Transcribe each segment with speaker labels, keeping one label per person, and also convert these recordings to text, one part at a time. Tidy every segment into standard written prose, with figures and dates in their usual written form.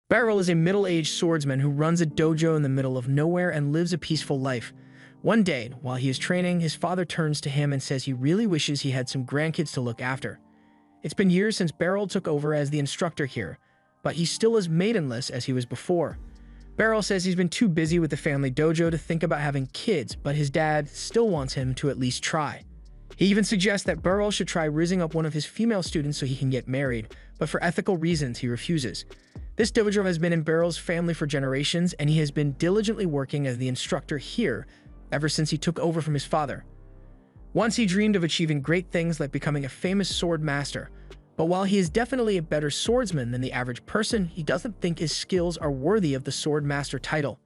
Speaker 1: Beryl is a middle-aged swordsman who runs a dojo in the middle of nowhere and lives a peaceful life. One day, while he is training, his father turns to him and says he really wishes he had some grandkids to look after. It's been years since Beryl took over as the instructor here, but he's still as maidenless as he was before. Beryl says he's been too busy with the family dojo to think about having kids, but his dad still wants him to at least try. He even suggests that Beryl should try raising up one of his female students so he can get married, but for ethical reasons he refuses. This dojo has been in Beryl's family for generations, and he has been diligently working as the instructor here ever since he took over from his father. Once he dreamed of achieving great things like becoming a famous sword master, but while he is definitely a better swordsman than the average person, he doesn't think his skills are worthy of the sword master title.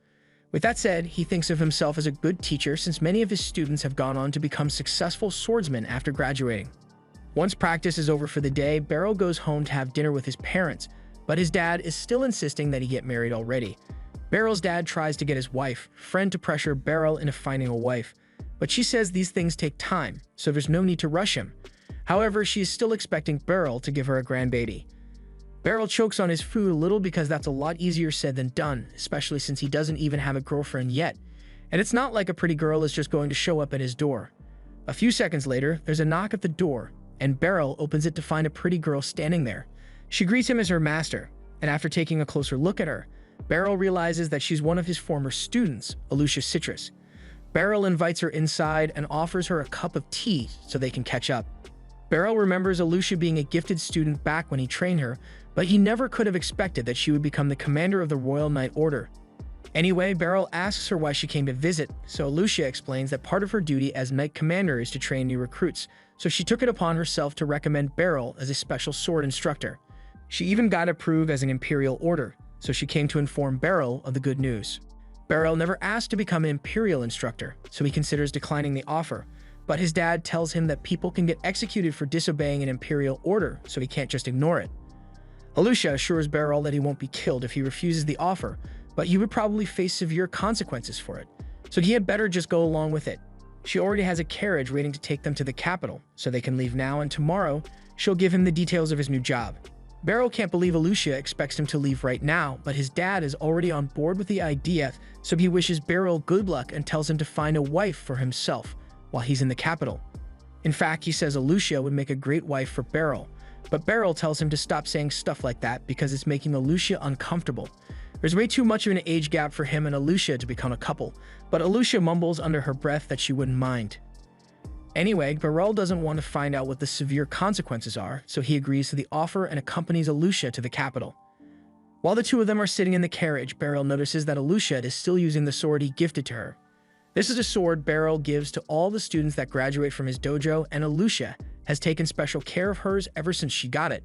Speaker 1: With that said, he thinks of himself as a good teacher since many of his students have gone on to become successful swordsmen after graduating. Once practice is over for the day, Beryl goes home to have dinner with his parents, but his dad is still insisting that he get married already. Beryl's dad tries to get his friend to pressure Beryl into finding a wife, but she says these things take time, so there's no need to rush him. However, she is still expecting Beryl to give her a grandbaby. Beryl chokes on his food a little because that's a lot easier said than done, especially since he doesn't even have a girlfriend yet. And it's not like a pretty girl is just going to show up at his door. A few seconds later, there's a knock at the door, and Beryl opens it to find a pretty girl standing there. She greets him as her master, and after taking a closer look at her, Beryl realizes that she's one of his former students, Alicia Citrus. Beryl invites her inside and offers her a cup of tea so they can catch up. Beryl remembers Alicia being a gifted student back when he trained her, but he never could have expected that she would become the commander of the Royal Knight Order. Anyway, Beryl asks her why she came to visit, so Alicia explains that part of her duty as Knight Commander is to train new recruits, so she took it upon herself to recommend Beryl as a special sword instructor. She even got approved as an Imperial Order, so she came to inform Beryl of the good news. Beryl never asked to become an Imperial instructor, so he considers declining the offer, but his dad tells him that people can get executed for disobeying an Imperial order, so he can't just ignore it. Alicia assures Beryl that he won't be killed if he refuses the offer, but he would probably face severe consequences for it, so he had better just go along with it. She already has a carriage waiting to take them to the capital, so they can leave now, and tomorrow, she'll give him the details of his new job. Beryl can't believe Alicia expects him to leave right now, but his dad is already on board with the idea, so he wishes Beryl good luck and tells him to find a wife for himself while he's in the capital. In fact, he says Alicia would make a great wife for Beryl, but Beryl tells him to stop saying stuff like that because it's making Alicia uncomfortable. There's way too much of an age gap for him and Alicia to become a couple, but Alicia mumbles under her breath that she wouldn't mind. Anyway, Beryl doesn't want to find out what the severe consequences are, so he agrees to the offer and accompanies Alicia to the capital. While the two of them are sitting in the carriage, Beryl notices that Alicia is still using the sword he gifted to her. This is a sword Beryl gives to all the students that graduate from his dojo, and Alicia has taken special care of hers ever since she got it.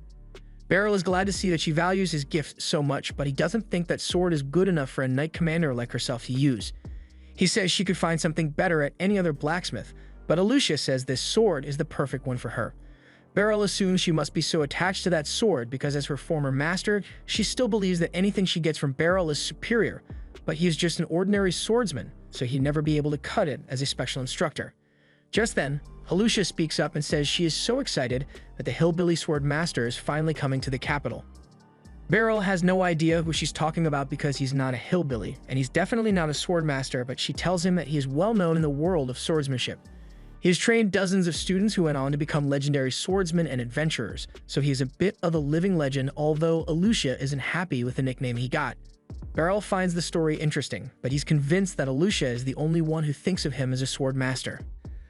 Speaker 1: Beryl is glad to see that she values his gift so much, but he doesn't think that sword is good enough for a knight commander like herself to use. He says she could find something better at any other blacksmith, but Alicia says this sword is the perfect one for her. Beryl assumes she must be so attached to that sword because as her former master, she still believes that anything she gets from Beryl is superior, but he is just an ordinary swordsman, so he'd never be able to cut it as a special instructor. Just then, Alicia speaks up and says she is so excited that the hillbilly sword master is finally coming to the capital. Beryl has no idea who she's talking about because he's not a hillbilly, and he's definitely not a sword master, but she tells him that he is well known in the world of swordsmanship. He has trained dozens of students who went on to become legendary swordsmen and adventurers, so he is a bit of a living legend, although Alicia isn't happy with the nickname he got. Beryl finds the story interesting, but he's convinced that Alicia is the only one who thinks of him as a sword master.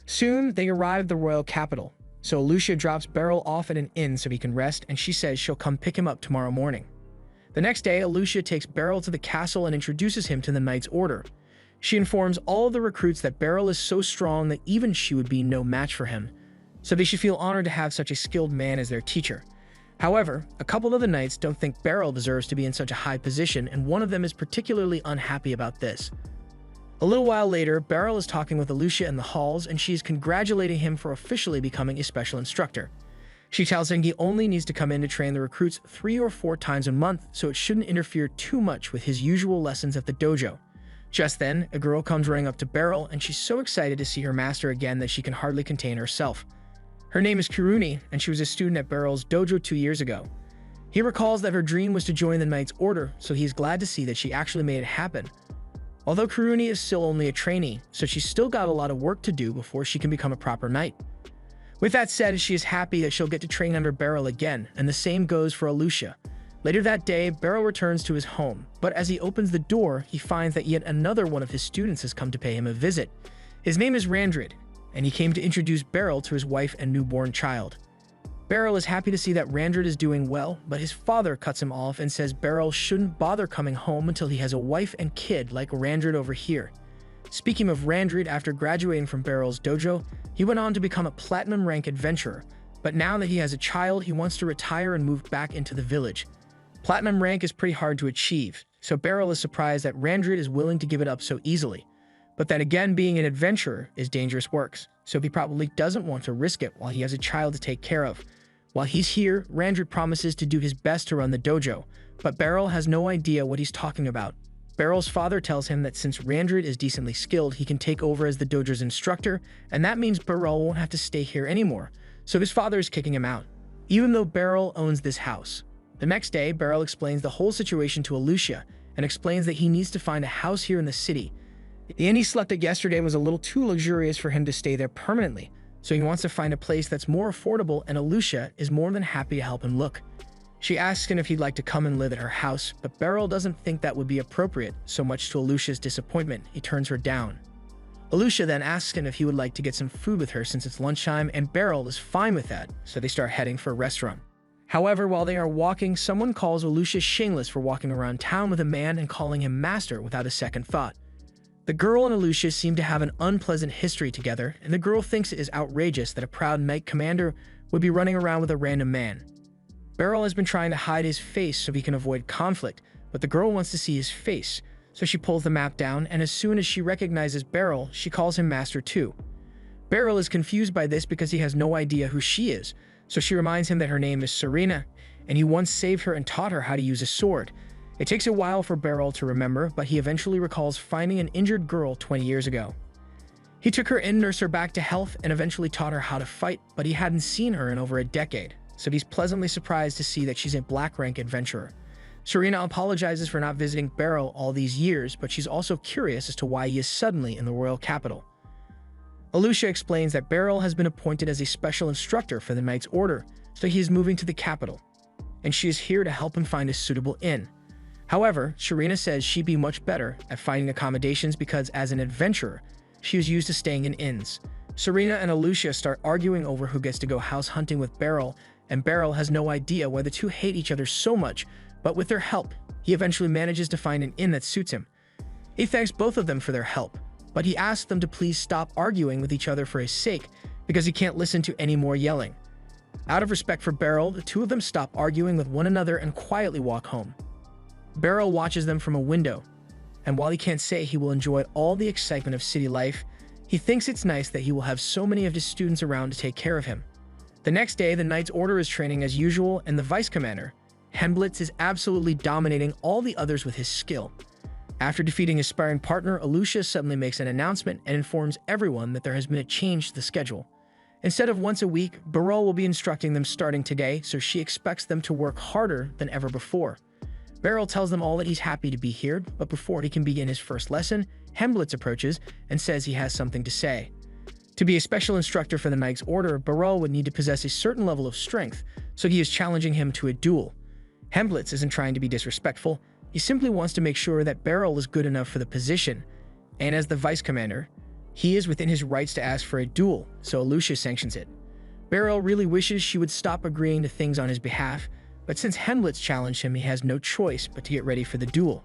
Speaker 1: Soon, they arrive at the royal capital, so Alicia drops Beryl off at an inn so he can rest, and she says she'll come pick him up tomorrow morning. The next day, Alicia takes Beryl to the castle and introduces him to the Knight's Order. She informs all of the recruits that Beryl is so strong that even she would be no match for him, so they should feel honored to have such a skilled man as their teacher. However, a couple of the knights don't think Beryl deserves to be in such a high position, and one of them is particularly unhappy about this. A little while later, Beryl is talking with Alicia in the halls, and she is congratulating him for officially becoming a special instructor. She tells him he only needs to come in to train the recruits 3 or 4 times a month, so it shouldn't interfere too much with his usual lessons at the dojo. Just then, a girl comes running up to Beryl, and she's so excited to see her master again that she can hardly contain herself. Her name is Kiruni, and she was a student at Beryl's dojo 2 years ago. He recalls that her dream was to join the Knight's Order, so he is glad to see that she actually made it happen. Although Kuruni is still only a trainee, so she's still got a lot of work to do before she can become a proper knight. With that said, she is happy that she'll get to train under Beryl again, and the same goes for Alucia. Later that day, Beryl returns to his home, but as he opens the door, he finds that yet another one of his students has come to pay him a visit. His name is Randrid, and he came to introduce Beryl to his wife and newborn child. Beryl is happy to see that Randrid is doing well, but his father cuts him off and says Beryl shouldn't bother coming home until he has a wife and kid like Randrid over here. Speaking of Randrid, after graduating from Beryl's dojo, he went on to become a platinum rank adventurer, but now that he has a child, he wants to retire and move back into the village. Platinum rank is pretty hard to achieve, so Beryl is surprised that Randrid is willing to give it up so easily. But then again, being an adventurer is dangerous work, so he probably doesn't want to risk it while he has a child to take care of. While he's here, Randrid promises to do his best to run the dojo, but Beryl has no idea what he's talking about. Beryl's father tells him that since Randrid is decently skilled, he can take over as the dojo's instructor, and that means Beryl won't have to stay here anymore, so his father is kicking him out, even though Beryl owns this house. The next day, Beryl explains the whole situation to Alucia, and explains that he needs to find a house here in the city. The inn he slept at yesterday was a little too luxurious for him to stay there permanently, so he wants to find a place that's more affordable, and Alucia is more than happy to help him look. She asks him if he'd like to come and live at her house, but Beryl doesn't think that would be appropriate, so much to Alucia's disappointment, he turns her down. Alucia then asks him if he would like to get some food with her since it's lunchtime, and Beryl is fine with that, so they start heading for a restaurant. However, while they are walking, someone calls Alucia shameless for walking around town with a man and calling him master without a second thought. The girl and Alucia seem to have an unpleasant history together, and the girl thinks it is outrageous that a proud knight commander would be running around with a random man. Beryl has been trying to hide his face so he can avoid conflict, but the girl wants to see his face, so she pulls the map down, and as soon as she recognizes Beryl, she calls him master too. Beryl is confused by this because he has no idea who she is, so she reminds him that her name is Serena, and he once saved her and taught her how to use a sword. It takes a while for Beryl to remember, but he eventually recalls finding an injured girl 20 years ago. He took her in, nursed her back to health, and eventually taught her how to fight, but he hadn't seen her in over a decade, so he's pleasantly surprised to see that she's a black rank adventurer. Serena apologizes for not visiting Beryl all these years, but she's also curious as to why he is suddenly in the royal capital. Alucia explains that Beryl has been appointed as a special instructor for the Knight's Order, so he is moving to the capital, and she is here to help him find a suitable inn. However, Serena says she'd be much better at finding accommodations because, as an adventurer, she was used to staying in inns. Serena and Alucia start arguing over who gets to go house hunting with Beryl, and Beryl has no idea why the two hate each other so much, but with their help, he eventually manages to find an inn that suits him. He thanks both of them for their help, but he asks them to please stop arguing with each other for his sake, because he can't listen to any more yelling. Out of respect for Beryl, the two of them stop arguing with one another and quietly walk home. Beryl watches them from a window, and while he can't say he will enjoy all the excitement of city life, he thinks it's nice that he will have so many of his students around to take care of him. The next day, the Knight's Order is training as usual, and the Vice Commander, Hemblitz, is absolutely dominating all the others with his skill. After defeating his sparring partner, Alucia suddenly makes an announcement and informs everyone that there has been a change to the schedule. Instead of once a week, Beryl will be instructing them starting today, so she expects them to work harder than ever before. Beryl tells them all that he's happy to be here, but before he can begin his first lesson, Hemblitz approaches and says he has something to say. To be a special instructor for the Knight's Order, Beryl would need to possess a certain level of strength, so he is challenging him to a duel. Hemblitz isn't trying to be disrespectful, he simply wants to make sure that Beryl is good enough for the position, and as the Vice Commander, he is within his rights to ask for a duel, so Alucia sanctions it. Beryl really wishes she would stop agreeing to things on his behalf, but since Hemblitz challenged him, he has no choice but to get ready for the duel.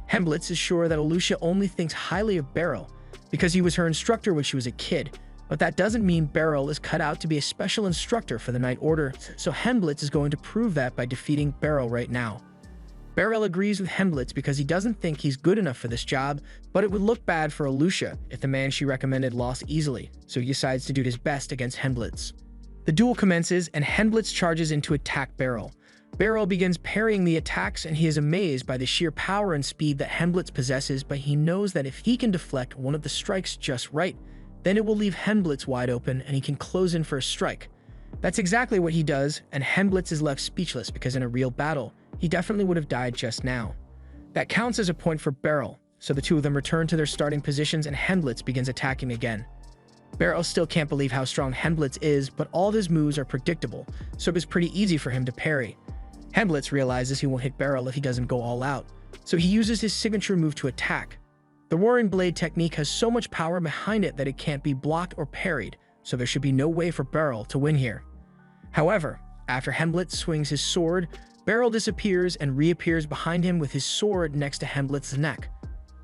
Speaker 1: Hemblitz is sure that Alucia only thinks highly of Beryl because he was her instructor when she was a kid, but that doesn't mean Beryl is cut out to be a special instructor for the Knight Order, so Hemblitz is going to prove that by defeating Beryl right now. Beryl agrees with Hemblitz because he doesn't think he's good enough for this job, but it would look bad for Alucia if the man she recommended lost easily, so he decides to do his best against Hemblitz. The duel commences, and Hemblitz charges in to attack Beryl. Beryl begins parrying the attacks, and he is amazed by the sheer power and speed that Hemblitz possesses, but he knows that if he can deflect one of the strikes just right, then it will leave Hemblitz wide open and he can close in for a strike. That's exactly what he does, and Hemblitz is left speechless because in a real battle, he definitely would have died just now. That counts as a point for Beryl, so the two of them return to their starting positions and Hemblitz begins attacking again. Beryl still can't believe how strong Hemblitz is, but all of his moves are predictable, so it was pretty easy for him to parry. Hemblitz realizes he won't hit Beryl if he doesn't go all out, so he uses his signature move to attack. The Roaring Blade technique has so much power behind it that it can't be blocked or parried, so there should be no way for Beryl to win here. However, after Hemblitz swings his sword, Beryl disappears and reappears behind him with his sword next to Hemblitz's neck.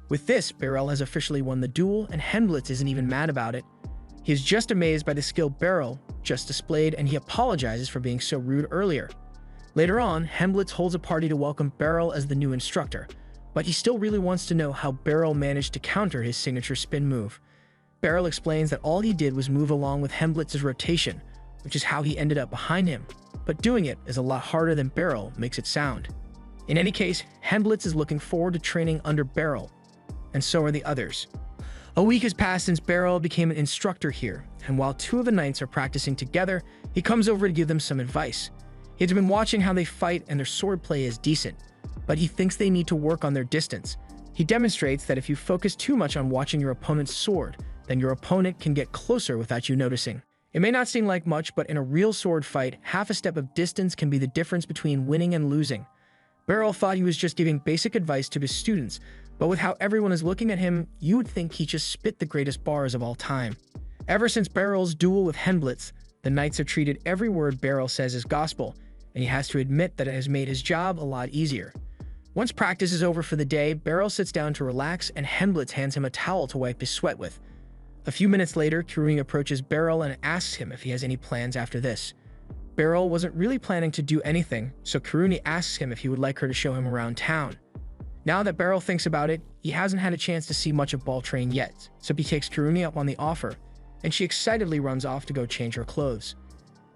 Speaker 1: With this, Beryl has officially won the duel, and Hemblitz isn't even mad about it. He is just amazed by the skill Beryl just displayed, and he apologizes for being so rude earlier. Later on, Hemblitz holds a party to welcome Beryl as the new instructor, but he still really wants to know how Beryl managed to counter his signature spin move. Beryl explains that all he did was move along with Hemblitz's rotation, which is how he ended up behind him, but doing it is a lot harder than Beryl makes it sound. In any case, Hemblitz is looking forward to training under Beryl, and so are the others. A week has passed since Beryl became an instructor here, and while two of the knights are practicing together, he comes over to give them some advice. He has been watching how they fight and their swordplay is decent, but he thinks they need to work on their distance. He demonstrates that if you focus too much on watching your opponent's sword, then your opponent can get closer without you noticing. It may not seem like much, but in a real sword fight, half a step of distance can be the difference between winning and losing. Beryl thought he was just giving basic advice to his students, but with how everyone is looking at him, you would think he just spit the greatest bars of all time. Ever since Beryl's duel with Hemblitz, the knights have treated every word Beryl says as gospel, and he has to admit that it has made his job a lot easier. Once practice is over for the day, Beryl sits down to relax and Hemblitz hands him a towel to wipe his sweat with. A few minutes later, Kiruni approaches Beryl and asks him if he has any plans after this. Beryl wasn't really planning to do anything, so Kiruni asks him if he would like her to show him around town. Now that Beryl thinks about it, he hasn't had a chance to see much of Baltrain yet, so he takes Kiruni up on the offer, and she excitedly runs off to go change her clothes.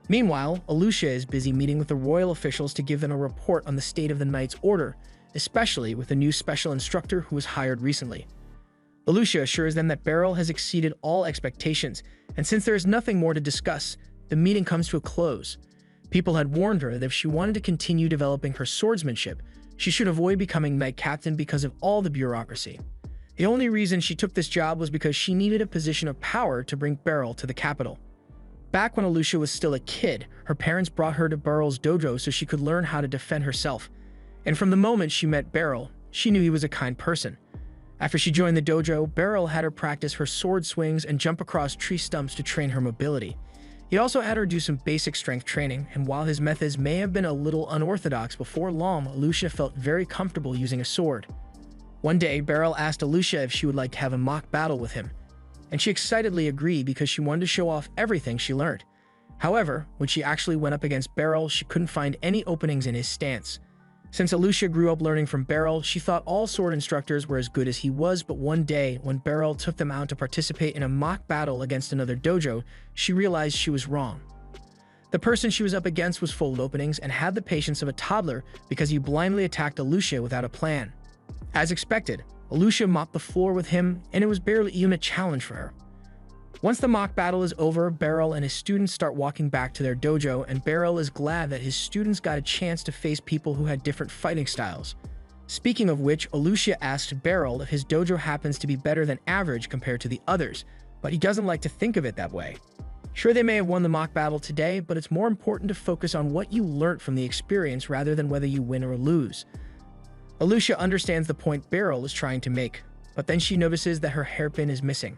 Speaker 1: Meanwhile, Alucia is busy meeting with the royal officials to give them a report on the state of the Knight's Order, especially with the new special instructor who was hired recently. Alucia assures them that Beryl has exceeded all expectations, and since there is nothing more to discuss, the meeting comes to a close. People had warned her that if she wanted to continue developing her swordsmanship, she should avoid becoming Knight Captain because of all the bureaucracy. The only reason she took this job was because she needed a position of power to bring Beryl to the capital. Back when Alucia was still a kid, her parents brought her to Beryl's dojo so she could learn how to defend herself. And from the moment she met Beryl, she knew he was a kind person. After she joined the dojo, Beryl had her practice her sword swings and jump across tree stumps to train her mobility. He also had her do some basic strength training, and while his methods may have been a little unorthodox, before long, Alucia felt very comfortable using a sword. One day, Beryl asked Alucia if she would like to have a mock battle with him, and she excitedly agreed because she wanted to show off everything she learned. However, when she actually went up against Beryl, she couldn't find any openings in his stance. Since Alucia grew up learning from Beryl, she thought all sword instructors were as good as he was, but one day, when Beryl took them out to participate in a mock battle against another dojo, she realized she was wrong. The person she was up against was full of openings and had the patience of a toddler because he blindly attacked Alucia without a plan. As expected, Alucia mopped the floor with him, and it was barely even a challenge for her. Once the mock battle is over, Beryl and his students start walking back to their dojo, and Beryl is glad that his students got a chance to face people who had different fighting styles. Speaking of which, Alucia asked Beryl if his dojo happens to be better than average compared to the others, but he doesn't like to think of it that way. Sure, they may have won the mock battle today, but it's more important to focus on what you learned from the experience rather than whether you win or lose. Alucia understands the point Beryl is trying to make, but then she notices that her hairpin is missing.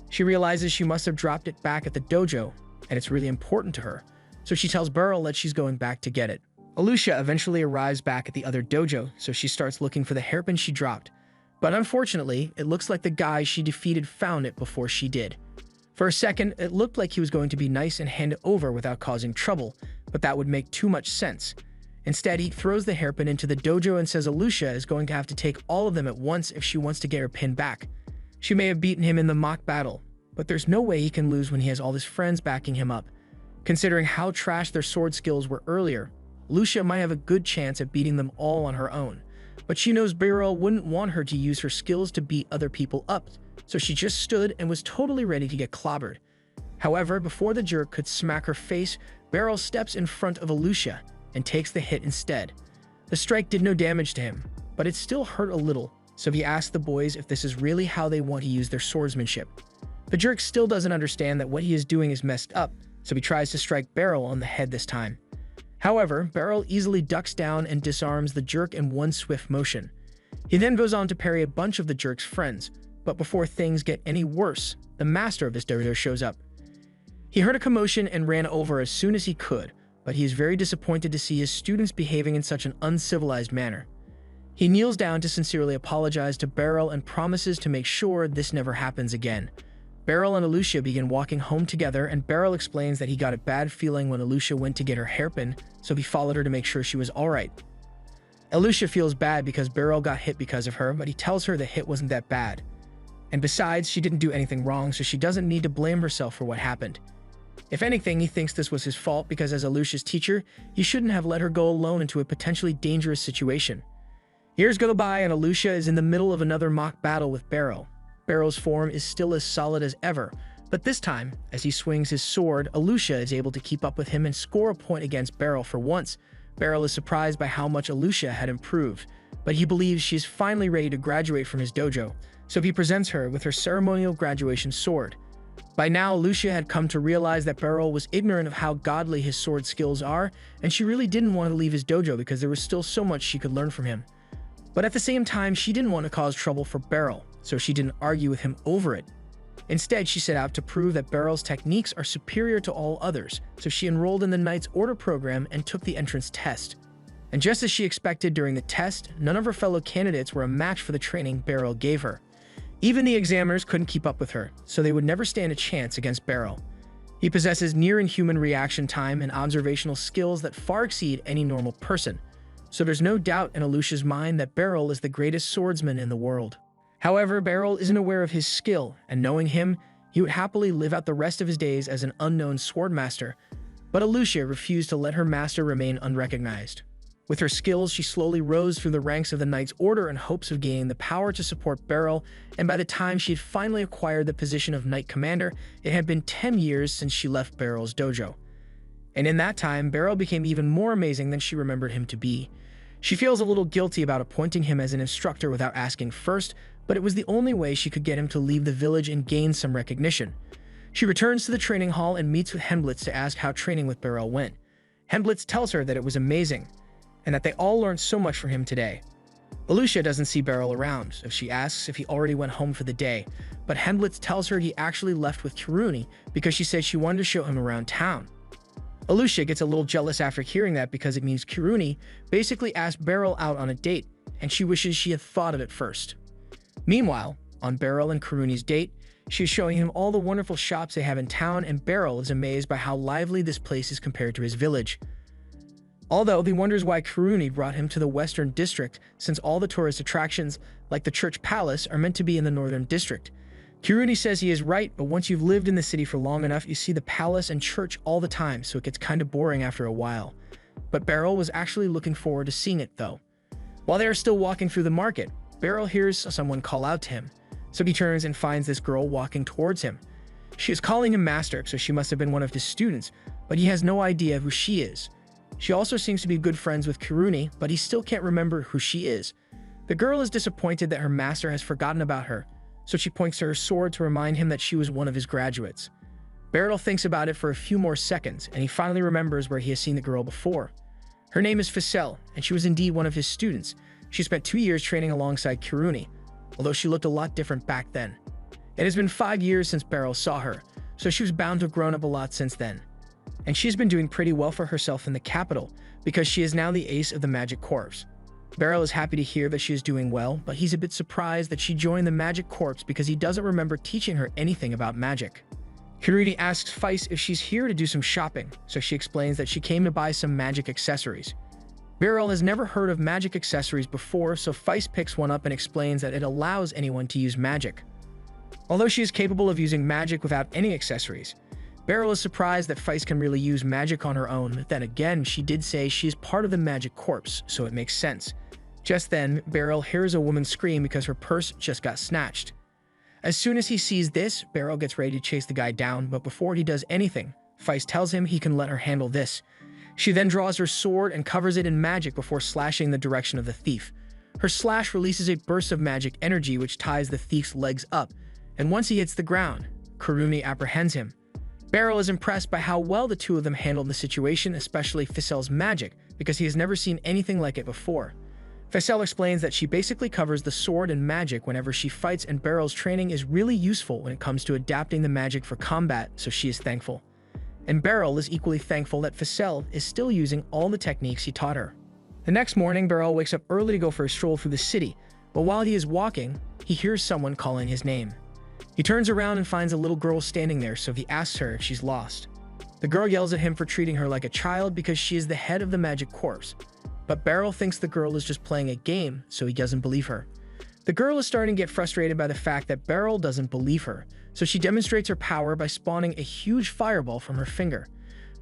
Speaker 1: She realizes she must have dropped it back at the dojo, and it's really important to her, so she tells Beryl that she's going back to get it. Alucia eventually arrives back at the other dojo, so she starts looking for the hairpin she dropped. But unfortunately, it looks like the guy she defeated found it before she did. For a second, it looked like he was going to be nice and hand it over without causing trouble, but that would make too much sense. Instead, he throws the hairpin into the dojo and says Alucia is going to have to take all of them at once if she wants to get her pin back. She may have beaten him in the mock battle, but there's no way he can lose when he has all his friends backing him up. Considering how trash their sword skills were earlier, Alucia might have a good chance at beating them all on her own. But she knows Beryl wouldn't want her to use her skills to beat other people up, so she just stood and was totally ready to get clobbered. However, before the jerk could smack her face, Beryl steps in front of Alucia and takes the hit instead. The strike did no damage to him, but it still hurt a little, so he asks the boys if this is really how they want to use their swordsmanship. The jerk still doesn't understand that what he is doing is messed up, so he tries to strike Beryl on the head this time. However, Beryl easily ducks down and disarms the jerk in one swift motion. He then goes on to parry a bunch of the jerk's friends, but before things get any worse, the master of his dojo shows up. He heard a commotion and ran over as soon as he could, but he is very disappointed to see his students behaving in such an uncivilized manner. He kneels down to sincerely apologize to Beryl and promises to make sure this never happens again. Beryl and Alucia begin walking home together, and Beryl explains that he got a bad feeling when Alucia went to get her hairpin, so he followed her to make sure she was alright. Alucia feels bad because Beryl got hit because of her, but he tells her the hit wasn't that bad. And besides, she didn't do anything wrong, so she doesn't need to blame herself for what happened. If anything, he thinks this was his fault because as Alucia's teacher, he shouldn't have let her go alone into a potentially dangerous situation. Years go by and Alucia is in the middle of another mock battle with Beryl. Beryl's form is still as solid as ever, but this time, as he swings his sword, Alucia is able to keep up with him and score a point against Beryl for once. Beryl is surprised by how much Alucia had improved, but he believes she is finally ready to graduate from his dojo, so he presents her with her ceremonial graduation sword. By now, Alucia had come to realize that Beryl was ignorant of how godly his sword skills are, and she really didn't want to leave his dojo because there was still so much she could learn from him. But at the same time, she didn't want to cause trouble for Beryl, so she didn't argue with him over it. Instead, she set out to prove that Beryl's techniques are superior to all others, so she enrolled in the Knight's Order program and took the entrance test. And just as she expected during the test, none of her fellow candidates were a match for the training Beryl gave her. Even the examiners couldn't keep up with her, so they would never stand a chance against Beryl. He possesses near-inhuman reaction time and observational skills that far exceed any normal person, so there's no doubt in Alucia's mind that Beryl is the greatest swordsman in the world. However, Beryl isn't aware of his skill, and knowing him, he would happily live out the rest of his days as an unknown swordmaster, but Alucia refused to let her master remain unrecognized. With her skills, she slowly rose through the ranks of the Knight's Order in hopes of gaining the power to support Beryl, and by the time she had finally acquired the position of Knight Commander, it had been 10 years since she left Beryl's dojo. And in that time, Beryl became even more amazing than she remembered him to be. She feels a little guilty about appointing him as an instructor without asking first, but it was the only way she could get him to leave the village and gain some recognition. She returns to the training hall and meets with Hemblitz to ask how training with Beryl went. Hemblitz tells her that it was amazing, and that they all learned so much from him today. Alucia doesn't see Beryl around, so she asks if he already went home for the day, but Hemblitz tells her he actually left with Kiruni because she said she wanted to show him around town. Alucia gets a little jealous after hearing that because it means Kiruni basically asked Beryl out on a date, and she wishes she had thought of it first. Meanwhile, on Beryl and Kiruni's date, she is showing him all the wonderful shops they have in town, and Beryl is amazed by how lively this place is compared to his village. Although he wonders why Kiruni brought him to the Western District, since all the tourist attractions, like the Church Palace, are meant to be in the Northern District. Kiruni says he is right, but once you've lived in the city for long enough, you see the palace and church all the time, so it gets kind of boring after a while. But Beryl was actually looking forward to seeing it, though. While they are still walking through the market, Beryl hears someone call out to him, so he turns and finds this girl walking towards him. She is calling him master, so she must have been one of his students, but he has no idea who she is. She also seems to be good friends with Kiruni, but he still can't remember who she is. The girl is disappointed that her master has forgotten about her, so she points to her sword to remind him that she was one of his graduates. Beryl thinks about it for a few more seconds, and he finally remembers where he has seen the girl before. Her name is Ficelle, and she was indeed one of his students. She spent 2 years training alongside Kiruni, although she looked a lot different back then. It has been 5 years since Beryl saw her, so she was bound to have grown up a lot since then. And she's been doing pretty well for herself in the capital, because she is now the ace of the Magic Corps. Beryl is happy to hear that she is doing well, but he's a bit surprised that she joined the Magic Corps because he doesn't remember teaching her anything about magic. Kiruni asks Feist if she's here to do some shopping, so she explains that she came to buy some magic accessories. Beryl has never heard of magic accessories before, so Feist picks one up and explains that it allows anyone to use magic. Although she is capable of using magic without any accessories, Beryl is surprised that Feist can really use magic on her own, but then again, she did say she is part of the Magic Corps, so it makes sense. Just then, Beryl hears a woman scream because her purse just got snatched. As soon as he sees this, Beryl gets ready to chase the guy down, but before he does anything, Feist tells him he can let her handle this. She then draws her sword and covers it in magic before slashing the direction of the thief. Her slash releases a burst of magic energy which ties the thief's legs up, and once he hits the ground, Kurumi apprehends him. Beryl is impressed by how well the two of them handled the situation, especially Ficel's magic, because he has never seen anything like it before. Ficel explains that she basically covers the sword in magic whenever she fights, and Beryl's training is really useful when it comes to adapting the magic for combat, so she is thankful. And Beryl is equally thankful that Ficel is still using all the techniques he taught her. The next morning, Beryl wakes up early to go for a stroll through the city, but while he is walking, he hears someone calling his name. He turns around and finds a little girl standing there, so he asks her if she's lost. The girl yells at him for treating her like a child because she is the head of the magic corps, but Beryl thinks the girl is just playing a game, so he doesn't believe her. The girl is starting to get frustrated by the fact that Beryl doesn't believe her, so she demonstrates her power by spawning a huge fireball from her finger.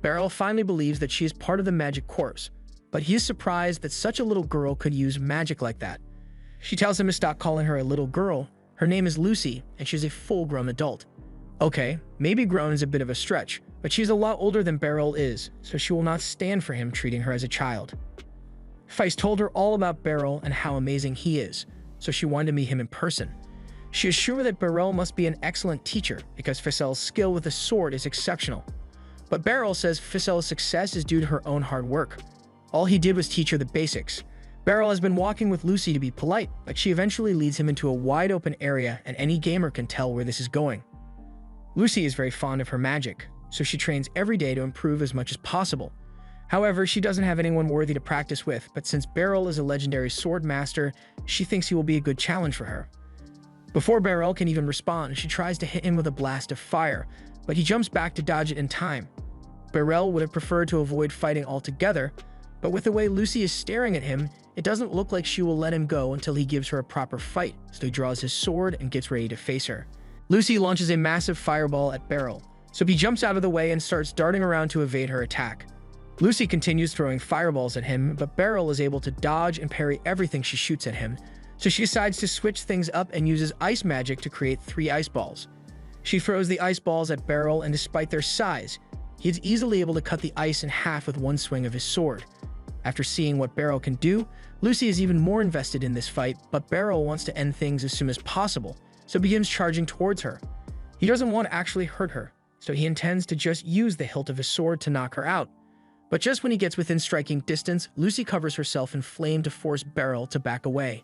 Speaker 1: Beryl finally believes that she is part of the magic corps, but he is surprised that such a little girl could use magic like that. She tells him to stop calling her a little girl. Her name is Lucy, and she's a full-grown adult. Okay, maybe grown is a bit of a stretch, but she's a lot older than Beryl is, so she will not stand for him treating her as a child. Feist told her all about Beryl and how amazing he is, so she wanted to meet him in person. She is sure that Beryl must be an excellent teacher because Ficel's skill with the sword is exceptional. But Beryl says Ficel's success is due to her own hard work. All he did was teach her the basics. Beryl has been walking with Lucy to be polite, but she eventually leads him into a wide open area, and any gamer can tell where this is going. Lucy is very fond of her magic, so she trains every day to improve as much as possible. However, she doesn't have anyone worthy to practice with, but since Beryl is a legendary sword master, she thinks he will be a good challenge for her. Before Beryl can even respond, she tries to hit him with a blast of fire, but he jumps back to dodge it in time. Beryl would have preferred to avoid fighting altogether, but with the way Lucy is staring at him, it doesn't look like she will let him go until he gives her a proper fight, so he draws his sword and gets ready to face her. Lucy launches a massive fireball at Beryl, so he jumps out of the way and starts darting around to evade her attack. Lucy continues throwing fireballs at him, but Beryl is able to dodge and parry everything she shoots at him, so she decides to switch things up and uses ice magic to create 3 ice balls. She throws the ice balls at Beryl, and despite their size, he is easily able to cut the ice in half with one swing of his sword. After seeing what Beryl can do, Lucy is even more invested in this fight, but Beryl wants to end things as soon as possible, so begins charging towards her. He doesn't want to actually hurt her, so he intends to just use the hilt of his sword to knock her out. But just when he gets within striking distance, Lucy covers herself in flame to force Beryl to back away.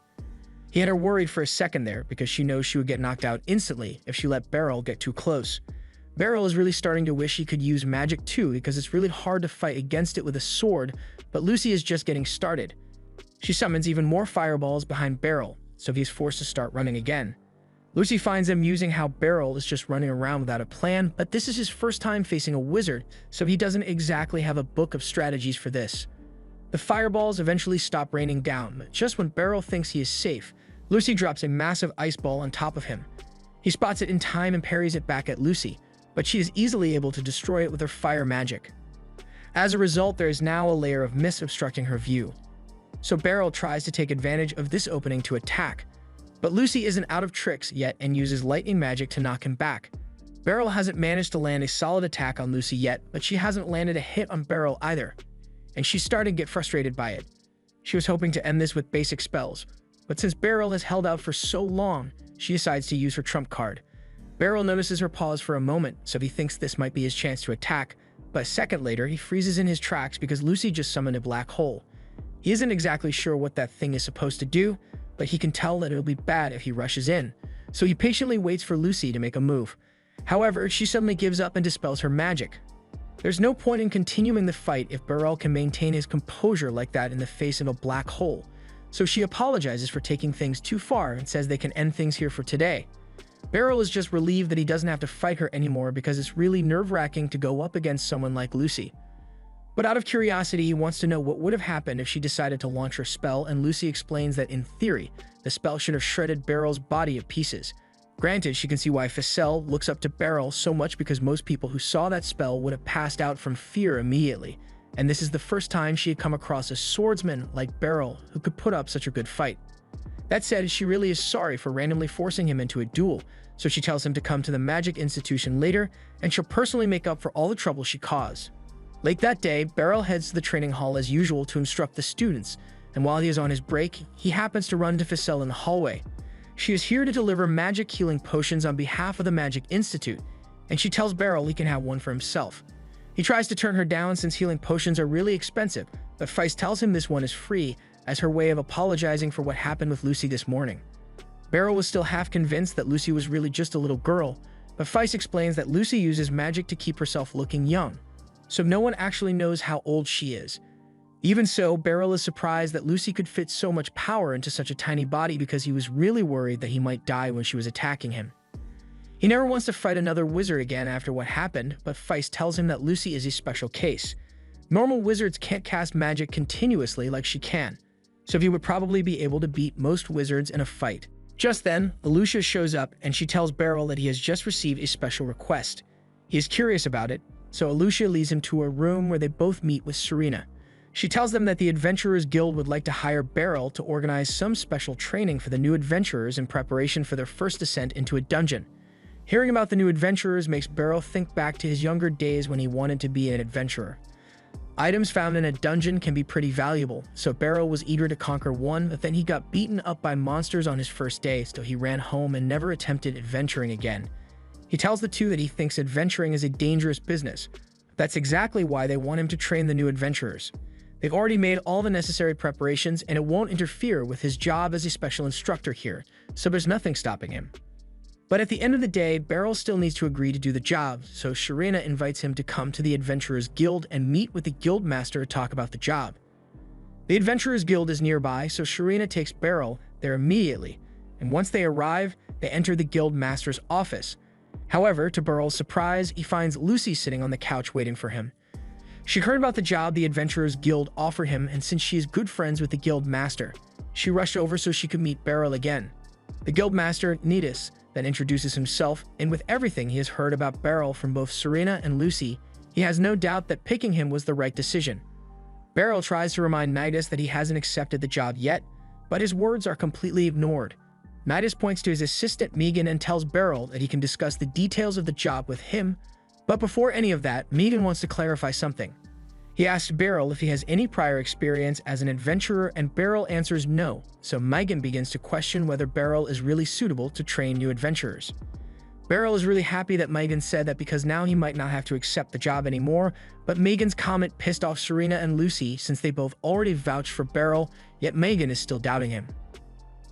Speaker 1: He had her worried for a second there because she knows she would get knocked out instantly if she let Beryl get too close. Beryl is really starting to wish he could use magic too because it's really hard to fight against it with a sword, but Lucy is just getting started. She summons even more fireballs behind Beryl, so he's forced to start running again. Lucy finds amusing how Beryl is just running around without a plan, but this is his first time facing a wizard, so he doesn't exactly have a book of strategies for this. The fireballs eventually stop raining down, but just when Beryl thinks he is safe, Lucy drops a massive ice ball on top of him. He spots it in time and parries it back at Lucy, but she is easily able to destroy it with her fire magic. As a result, there is now a layer of mist obstructing her view. So Beryl tries to take advantage of this opening to attack, but Lucy isn't out of tricks yet and uses lightning magic to knock him back. Beryl hasn't managed to land a solid attack on Lucy yet, but she hasn't landed a hit on Beryl either, and she's starting to get frustrated by it. She was hoping to end this with basic spells, but since Beryl has held out for so long, she decides to use her trump card. Beryl notices her pause for a moment, so he thinks this might be his chance to attack, but a second later, he freezes in his tracks because Lucy just summoned a black hole. He isn't exactly sure what that thing is supposed to do, but he can tell that it'll be bad if he rushes in, so he patiently waits for Lucy to make a move. However, she suddenly gives up and dispels her magic. There's no point in continuing the fight if Beryl can maintain his composure like that in the face of a black hole, so she apologizes for taking things too far and says they can end things here for today. Beryl is just relieved that he doesn't have to fight her anymore because it's really nerve-wracking to go up against someone like Lucy. But out of curiosity, he wants to know what would have happened if she decided to launch her spell, and Lucy explains that in theory, the spell should have shredded Beryl's body to pieces. Granted, she can see why Ficel looks up to Beryl so much because most people who saw that spell would have passed out from fear immediately, and this is the first time she had come across a swordsman like Beryl who could put up such a good fight. That said, she really is sorry for randomly forcing him into a duel, so she tells him to come to the Magic Institution later, and she'll personally make up for all the trouble she caused. Late that day, Beryl heads to the training hall as usual to instruct the students, and while he is on his break, he happens to run into Ficelle in the hallway. She is here to deliver magic healing potions on behalf of the Magic Institute, and she tells Beryl he can have one for himself. He tries to turn her down since healing potions are really expensive, but Feist tells him this one is free as her way of apologizing for what happened with Lucy this morning. Beryl was still half convinced that Lucy was really just a little girl, but Feist explains that Lucy uses magic to keep herself looking young, so no one actually knows how old she is. Even so, Beryl is surprised that Lucy could fit so much power into such a tiny body because he was really worried that he might die when she was attacking him. He never wants to fight another wizard again after what happened, but Feist tells him that Lucy is a special case. Normal wizards can't cast magic continuously like she can, so he would probably be able to beat most wizards in a fight. Just then, Lucia shows up and she tells Beryl that he has just received a special request. He is curious about it, so Lucia leads him to a room where they both meet with Serena. She tells them that the Adventurers Guild would like to hire Beryl to organize some special training for the new adventurers in preparation for their first descent into a dungeon. Hearing about the new adventurers makes Beryl think back to his younger days when he wanted to be an adventurer. Items found in a dungeon can be pretty valuable, so Beryl was eager to conquer one, but then he got beaten up by monsters on his first day, so he ran home and never attempted adventuring again. He tells the two that he thinks adventuring is a dangerous business. That's exactly why they want him to train the new adventurers. They've already made all the necessary preparations, and it won't interfere with his job as a special instructor here, so there's nothing stopping him. But at the end of the day, Beryl still needs to agree to do the job, so Serena invites him to come to the Adventurers Guild and meet with the Guild Master to talk about the job. The Adventurers Guild is nearby, so Serena takes Beryl there immediately, and once they arrive, they enter the Guild Master's office. However, to Beryl's surprise, he finds Lucy sitting on the couch waiting for him. She heard about the job the Adventurers Guild offered him, and since she is good friends with the Guild Master, she rushed over so she could meet Beryl again. The Guild Master, Nidus, then introduces himself, and with everything he has heard about Beryl from both Serena and Lucy, he has no doubt that picking him was the right decision. Beryl tries to remind Nidus that he hasn't accepted the job yet, but his words are completely ignored. Nidus points to his assistant Megan and tells Beryl that he can discuss the details of the job with him, but before any of that, Megan wants to clarify something. He asks Beryl if he has any prior experience as an adventurer, and Beryl answers no, so Megan begins to question whether Beryl is really suitable to train new adventurers. Beryl is really happy that Megan said that because now he might not have to accept the job anymore, but Megan's comment pissed off Serena and Lucy since they both already vouched for Beryl, yet Megan is still doubting him.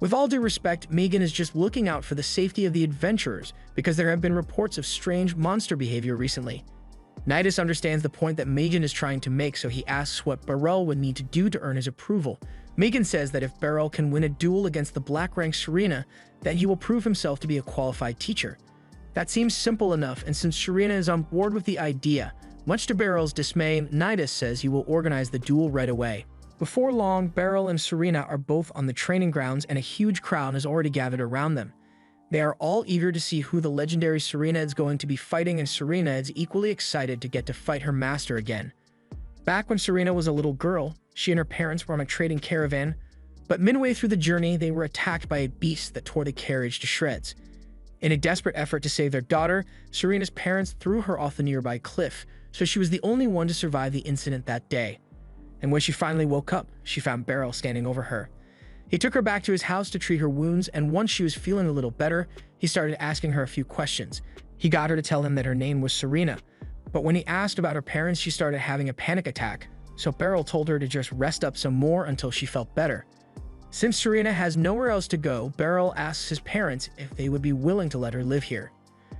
Speaker 1: With all due respect, Megan is just looking out for the safety of the adventurers because there have been reports of strange monster behavior recently. Nidus understands the point that Megan is trying to make, so he asks what Beryl would need to do to earn his approval. Megan says that if Beryl can win a duel against the black-rank Serena, then he will prove himself to be a qualified teacher. That seems simple enough, and since Serena is on board with the idea, much to Beryl's dismay, Nidus says he will organize the duel right away. Before long, Beryl and Serena are both on the training grounds and a huge crowd has already gathered around them. They are all eager to see who the legendary Serena is going to be fighting, and Serena is equally excited to get to fight her master again. Back when Serena was a little girl, she and her parents were on a trading caravan, but midway through the journey, they were attacked by a beast that tore the carriage to shreds. In a desperate effort to save their daughter, Serena's parents threw her off the nearby cliff, so she was the only one to survive the incident that day. And when she finally woke up, she found Beryl standing over her. He took her back to his house to treat her wounds, and once she was feeling a little better, he started asking her a few questions. He got her to tell him that her name was Serena, but when he asked about her parents, she started having a panic attack, so Beryl told her to just rest up some more until she felt better. Since Serena has nowhere else to go, Beryl asks his parents if they would be willing to let her live here,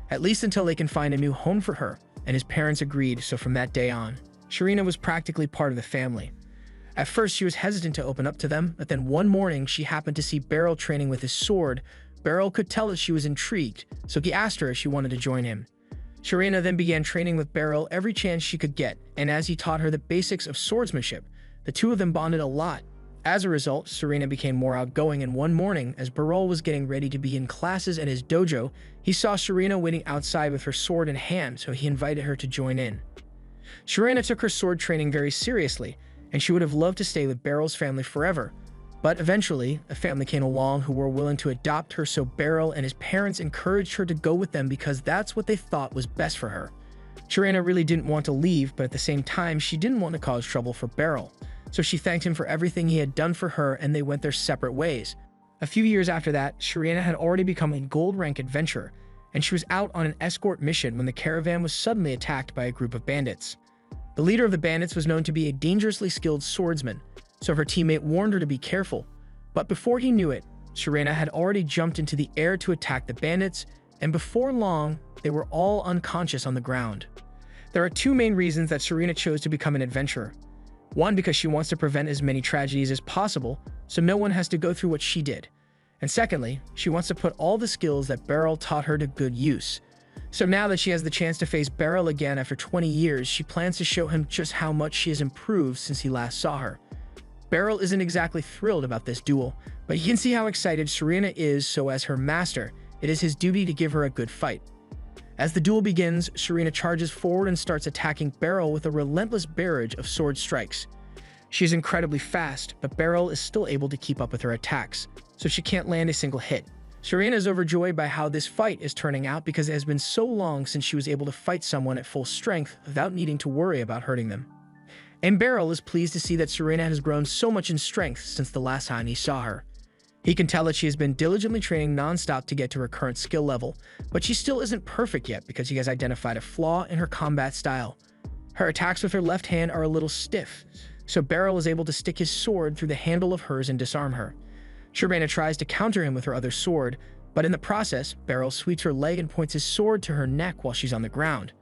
Speaker 1: at least until they can find a new home for her, and his parents agreed, so from that day on, Serena was practically part of the family. At first, she was hesitant to open up to them, but then one morning, she happened to see Beryl training with his sword. Beryl could tell that she was intrigued, so he asked her if she wanted to join him. Serena then began training with Beryl every chance she could get, and as he taught her the basics of swordsmanship, the two of them bonded a lot. As a result, Serena became more outgoing, and one morning, as Beryl was getting ready to begin classes at his dojo, he saw Serena waiting outside with her sword in hand, so he invited her to join in. Serena took her sword training very seriously, and she would have loved to stay with Beryl's family forever. But eventually, a family came along who were willing to adopt her, so Beryl and his parents encouraged her to go with them because that's what they thought was best for her. Sharena really didn't want to leave, but at the same time, she didn't want to cause trouble for Beryl. So she thanked him for everything he had done for her, and they went their separate ways. A few years after that, Sharena had already become a gold rank adventurer, and she was out on an escort mission when the caravan was suddenly attacked by a group of bandits. The leader of the bandits was known to be a dangerously skilled swordsman, so her teammate warned her to be careful. But before he knew it, Sharena had already jumped into the air to attack the bandits, and before long, they were all unconscious on the ground. There are two main reasons that Sharena chose to become an adventurer. One, because she wants to prevent as many tragedies as possible, so no one has to go through what she did. And secondly, she wants to put all the skills that Beryl taught her to good use. So now that she has the chance to face Beryl again after 20 years, she plans to show him just how much she has improved since he last saw her. Beryl isn't exactly thrilled about this duel, but he can see how excited Sharena is, so as her master, it is his duty to give her a good fight. As the duel begins, Sharena charges forward and starts attacking Beryl with a relentless barrage of sword strikes. She is incredibly fast, but Beryl is still able to keep up with her attacks, so she can't land a single hit. Sharena is overjoyed by how this fight is turning out because it has been so long since she was able to fight someone at full strength without needing to worry about hurting them. And Beryl is pleased to see that Sharena has grown so much in strength since the last time he saw her. He can tell that she has been diligently training non-stop to get to her current skill level, but she still isn't perfect yet because he has identified a flaw in her combat style. Her attacks with her left hand are a little stiff, so Beryl is able to stick his sword through the handle of hers and disarm her. Sharena tries to counter him with her other sword, but in the process, Beryl sweeps her leg and points his sword to her neck while she's on the ground.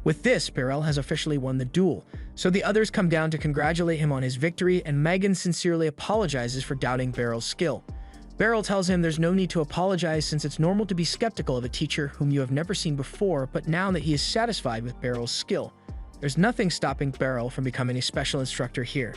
Speaker 1: With this, Beryl has officially won the duel, so the others come down to congratulate him on his victory, and Megan sincerely apologizes for doubting Beryl's skill. Beryl tells him there's no need to apologize since it's normal to be skeptical of a teacher whom you have never seen before, but now that he is satisfied with Beryl's skill, there's nothing stopping Beryl from becoming a special instructor here.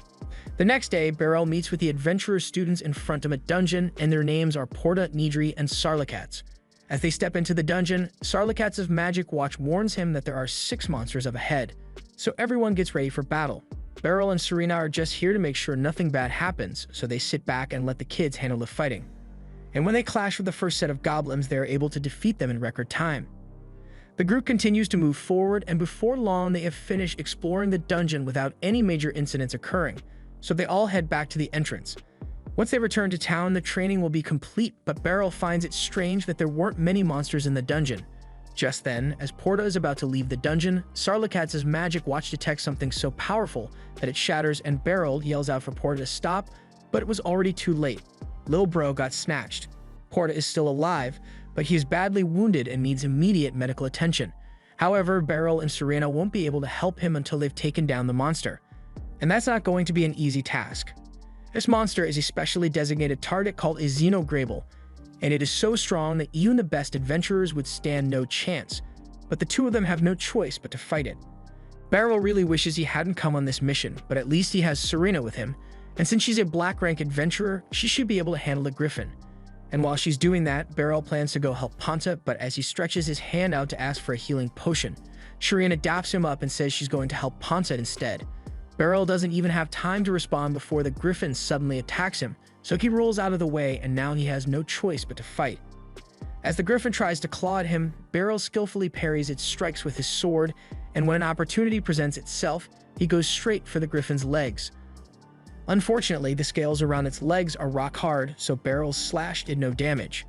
Speaker 1: The next day, Beryl meets with the adventurer students in front of a dungeon, and their names are Porta, Nidri, and Sarlacats. As they step into the dungeon, Sarlacats of Magic Watch warns him that there are 6 monsters up ahead, so everyone gets ready for battle. Beryl and Sharena are just here to make sure nothing bad happens, so they sit back and let the kids handle the fighting. And when they clash with the first set of goblins, they are able to defeat them in record time. The group continues to move forward, and before long they have finished exploring the dungeon without any major incidents occurring, so they all head back to the entrance. Once they return to town, the training will be complete, but Beryl finds it strange that there weren't many monsters in the dungeon. Just then, as Porta is about to leave the dungeon, Sarlacats' magic watch detects something so powerful that it shatters, and Beryl yells out for Porta to stop, but it was already too late. Lil Bro got snatched. Porta is still alive, but he is badly wounded and needs immediate medical attention. However, Beryl and Sharena won't be able to help him until they've taken down the monster. And that's not going to be an easy task. This monster is a specially designated target called a Xenograble, and it is so strong that even the best adventurers would stand no chance, but the two of them have no choice but to fight it. Beryl really wishes he hadn't come on this mission, but at least he has Sharena with him, and since she's a black rank adventurer, she should be able to handle the griffin. And while she's doing that, Beryl plans to go help Ponta, but as he stretches his hand out to ask for a healing potion, Sharena daps him up and says she's going to help Ponta instead. Beryl doesn't even have time to respond before the griffin suddenly attacks him, so he rolls out of the way, and now he has no choice but to fight. As the griffin tries to claw at him, Beryl skillfully parries its strikes with his sword, and when an opportunity presents itself, he goes straight for the griffin's legs. Unfortunately, the scales around its legs are rock hard, so Beryl's slash did no damage.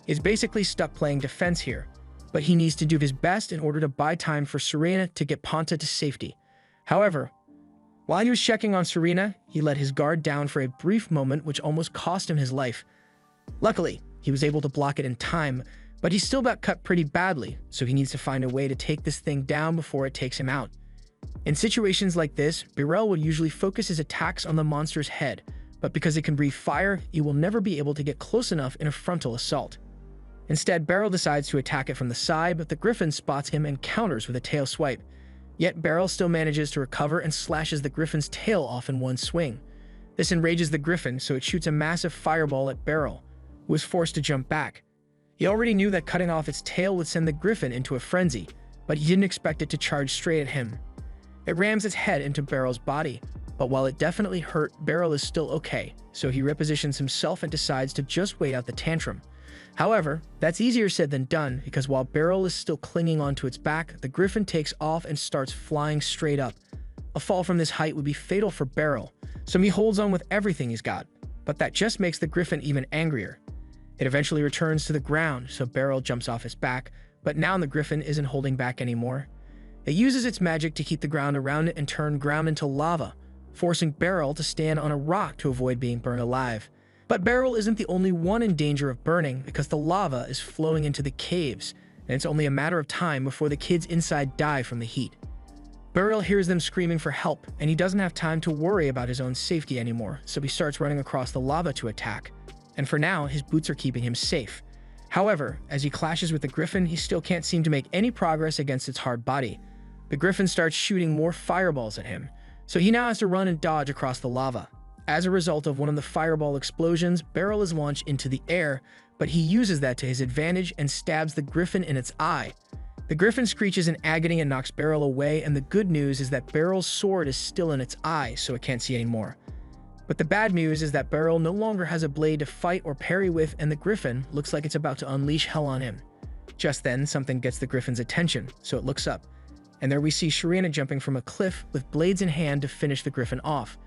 Speaker 1: He's basically stuck playing defense here, but he needs to do his best in order to buy time for Sharena to get Ponta to safety. However, while he was checking on Sharena, he let his guard down for a brief moment, which almost cost him his life. Luckily, he was able to block it in time, but he still got cut pretty badly, so he needs to find a way to take this thing down before it takes him out. In situations like this, Beryl would usually focus his attacks on the monster's head, but because it can breathe fire, he will never be able to get close enough in a frontal assault. Instead, Beryl decides to attack it from the side, but the griffin spots him and counters with a tail swipe. Yet Beryl still manages to recover and slashes the griffin's tail off in one swing. This enrages the griffin, so it shoots a massive fireball at Beryl, who is forced to jump back. He already knew that cutting off its tail would send the griffin into a frenzy, but he didn't expect it to charge straight at him. It rams its head into Beryl's body, But while it definitely hurt, Beryl is still okay, so he repositions himself and decides to just wait out the tantrum. However, that's easier said than done, because while Beryl is still clinging onto its back, the griffin takes off and starts flying straight up. A fall from this height would be fatal for Beryl, so he holds on with everything he's got. But that just makes the griffin even angrier. It eventually returns to the ground, so Beryl jumps off its back, but now the griffin isn't holding back anymore. It uses its magic to keep the ground around it and turn ground into lava, forcing Beryl to stand on a rock to avoid being burned alive. But Beryl isn't the only one in danger of burning, because the lava is flowing into the caves, and it's only a matter of time before the kids inside die from the heat. Beryl hears them screaming for help, and he doesn't have time to worry about his own safety anymore, so he starts running across the lava to attack. And for now, his boots are keeping him safe. However, as he clashes with the griffin, he still can't seem to make any progress against its hard body. The griffin starts shooting more fireballs at him, so he now has to run and dodge across the lava. As a result of one of the fireball explosions, Beryl is launched into the air, but he uses that to his advantage and stabs the griffin in its eye. The griffin screeches in agony and knocks Beryl away, and the good news is that Beryl's sword is still in its eye, so it can't see anymore. But the bad news is that Beryl no longer has a blade to fight or parry with, and the griffin looks like it's about to unleash hell on him. Just then, something gets the griffin's attention, so it looks up. And there we see Sharina jumping from a cliff with blades in hand to finish the griffin off.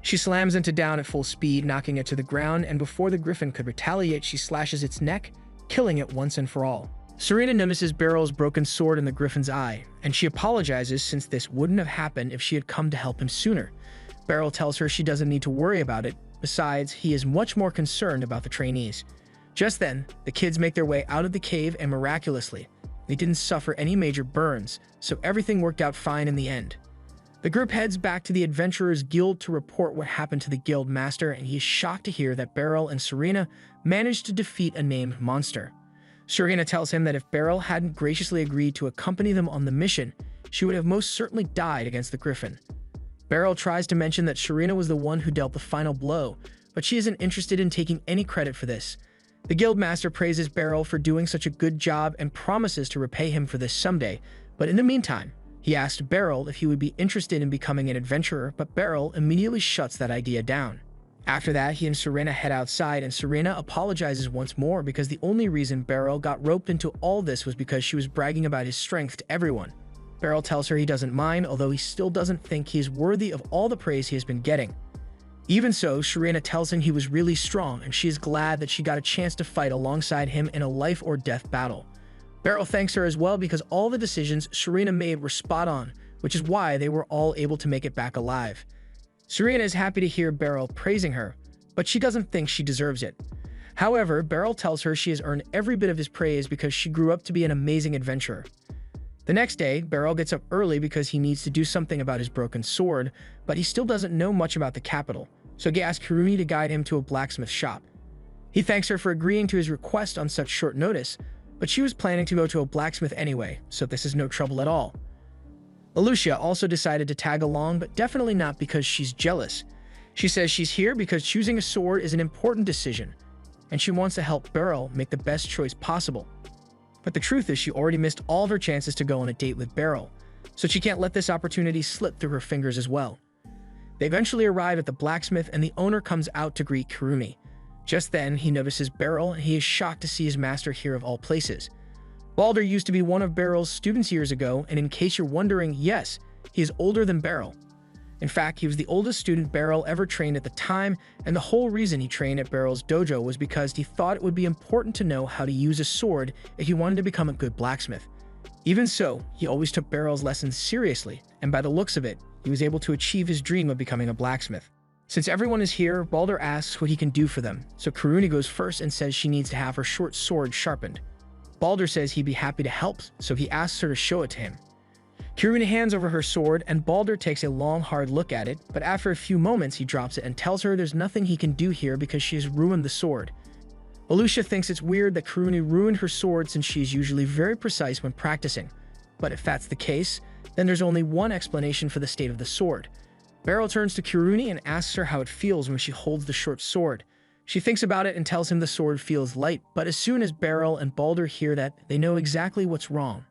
Speaker 1: She slams into down at full speed, knocking it to the ground, and before the griffin could retaliate, she slashes its neck, killing it once and for all. Sharina notices Beryl's broken sword in the griffin's eye, and she apologizes since this wouldn't have happened if she had come to help him sooner. Beryl tells her she doesn't need to worry about it. Besides, he is much more concerned about the trainees. Just then, the kids make their way out of the cave, and miraculously, they didn't suffer any major burns, so everything worked out fine in the end. The group heads back to the Adventurers Guild to report what happened to the guild master, and he is shocked to hear that Beryl and Sharina managed to defeat a named monster. Sharina tells him that if Beryl hadn't graciously agreed to accompany them on the mission, she would have most certainly died against the griffin. Beryl tries to mention that Sharina was the one who dealt the final blow, but she isn't interested in taking any credit for this. The guildmaster praises Beryl for doing such a good job and promises to repay him for this someday, but in the meantime, he asked Beryl if he would be interested in becoming an adventurer, but Beryl immediately shuts that idea down. After that, he and Sharina head outside, and Sharina apologizes once more because the only reason Beryl got roped into all this was because she was bragging about his strength to everyone. Beryl tells her he doesn't mind, although he still doesn't think he is worthy of all the praise he has been getting. Even so, Sharina tells him he was really strong, and she is glad that she got a chance to fight alongside him in a life-or-death battle. Beryl thanks her as well because all the decisions Sharina made were spot on, which is why they were all able to make it back alive. Sharina is happy to hear Beryl praising her, but she doesn't think she deserves it. However, Beryl tells her she has earned every bit of his praise because she grew up to be an amazing adventurer. The next day, Beryl gets up early because he needs to do something about his broken sword, but he still doesn't know much about the capital, so he asks Kirumi to guide him to a blacksmith shop. He thanks her for agreeing to his request on such short notice, but she was planning to go to a blacksmith anyway, so this is no trouble at all. Alucia also decided to tag along, but definitely not because she's jealous. She says she's here because choosing a sword is an important decision, and she wants to help Beryl make the best choice possible. But the truth is she already missed all of her chances to go on a date with Beryl, so she can't let this opportunity slip through her fingers as well. They eventually arrive at the blacksmith, and the owner comes out to greet Kirumi. Just then, he notices Beryl, and he is shocked to see his master here of all places. Balder used to be one of Beryl's students years ago, and in case you're wondering, yes, he is older than Beryl. In fact, he was the oldest student Beryl ever trained at the time, and the whole reason he trained at Beryl's dojo was because he thought it would be important to know how to use a sword if he wanted to become a good blacksmith. Even so, he always took Beryl's lessons seriously, and by the looks of it, he was able to achieve his dream of becoming a blacksmith. Since everyone is here, Balder asks what he can do for them, so Kirumi goes first and says she needs to have her short sword sharpened. Balder says he'd be happy to help, so he asks her to show it to him. Kirumi hands over her sword, and Balder takes a long, hard look at it, but after a few moments he drops it and tells her there's nothing he can do here because she has ruined the sword. Alucia thinks it's weird that Kirumi ruined her sword since she is usually very precise when practicing, but if that's the case, then there's only one explanation for the state of the sword. Beryl turns to Kirumi and asks her how it feels when she holds the short sword. She thinks about it and tells him the sword feels light, but as soon as Beryl and Balder hear that, they know exactly what's wrong.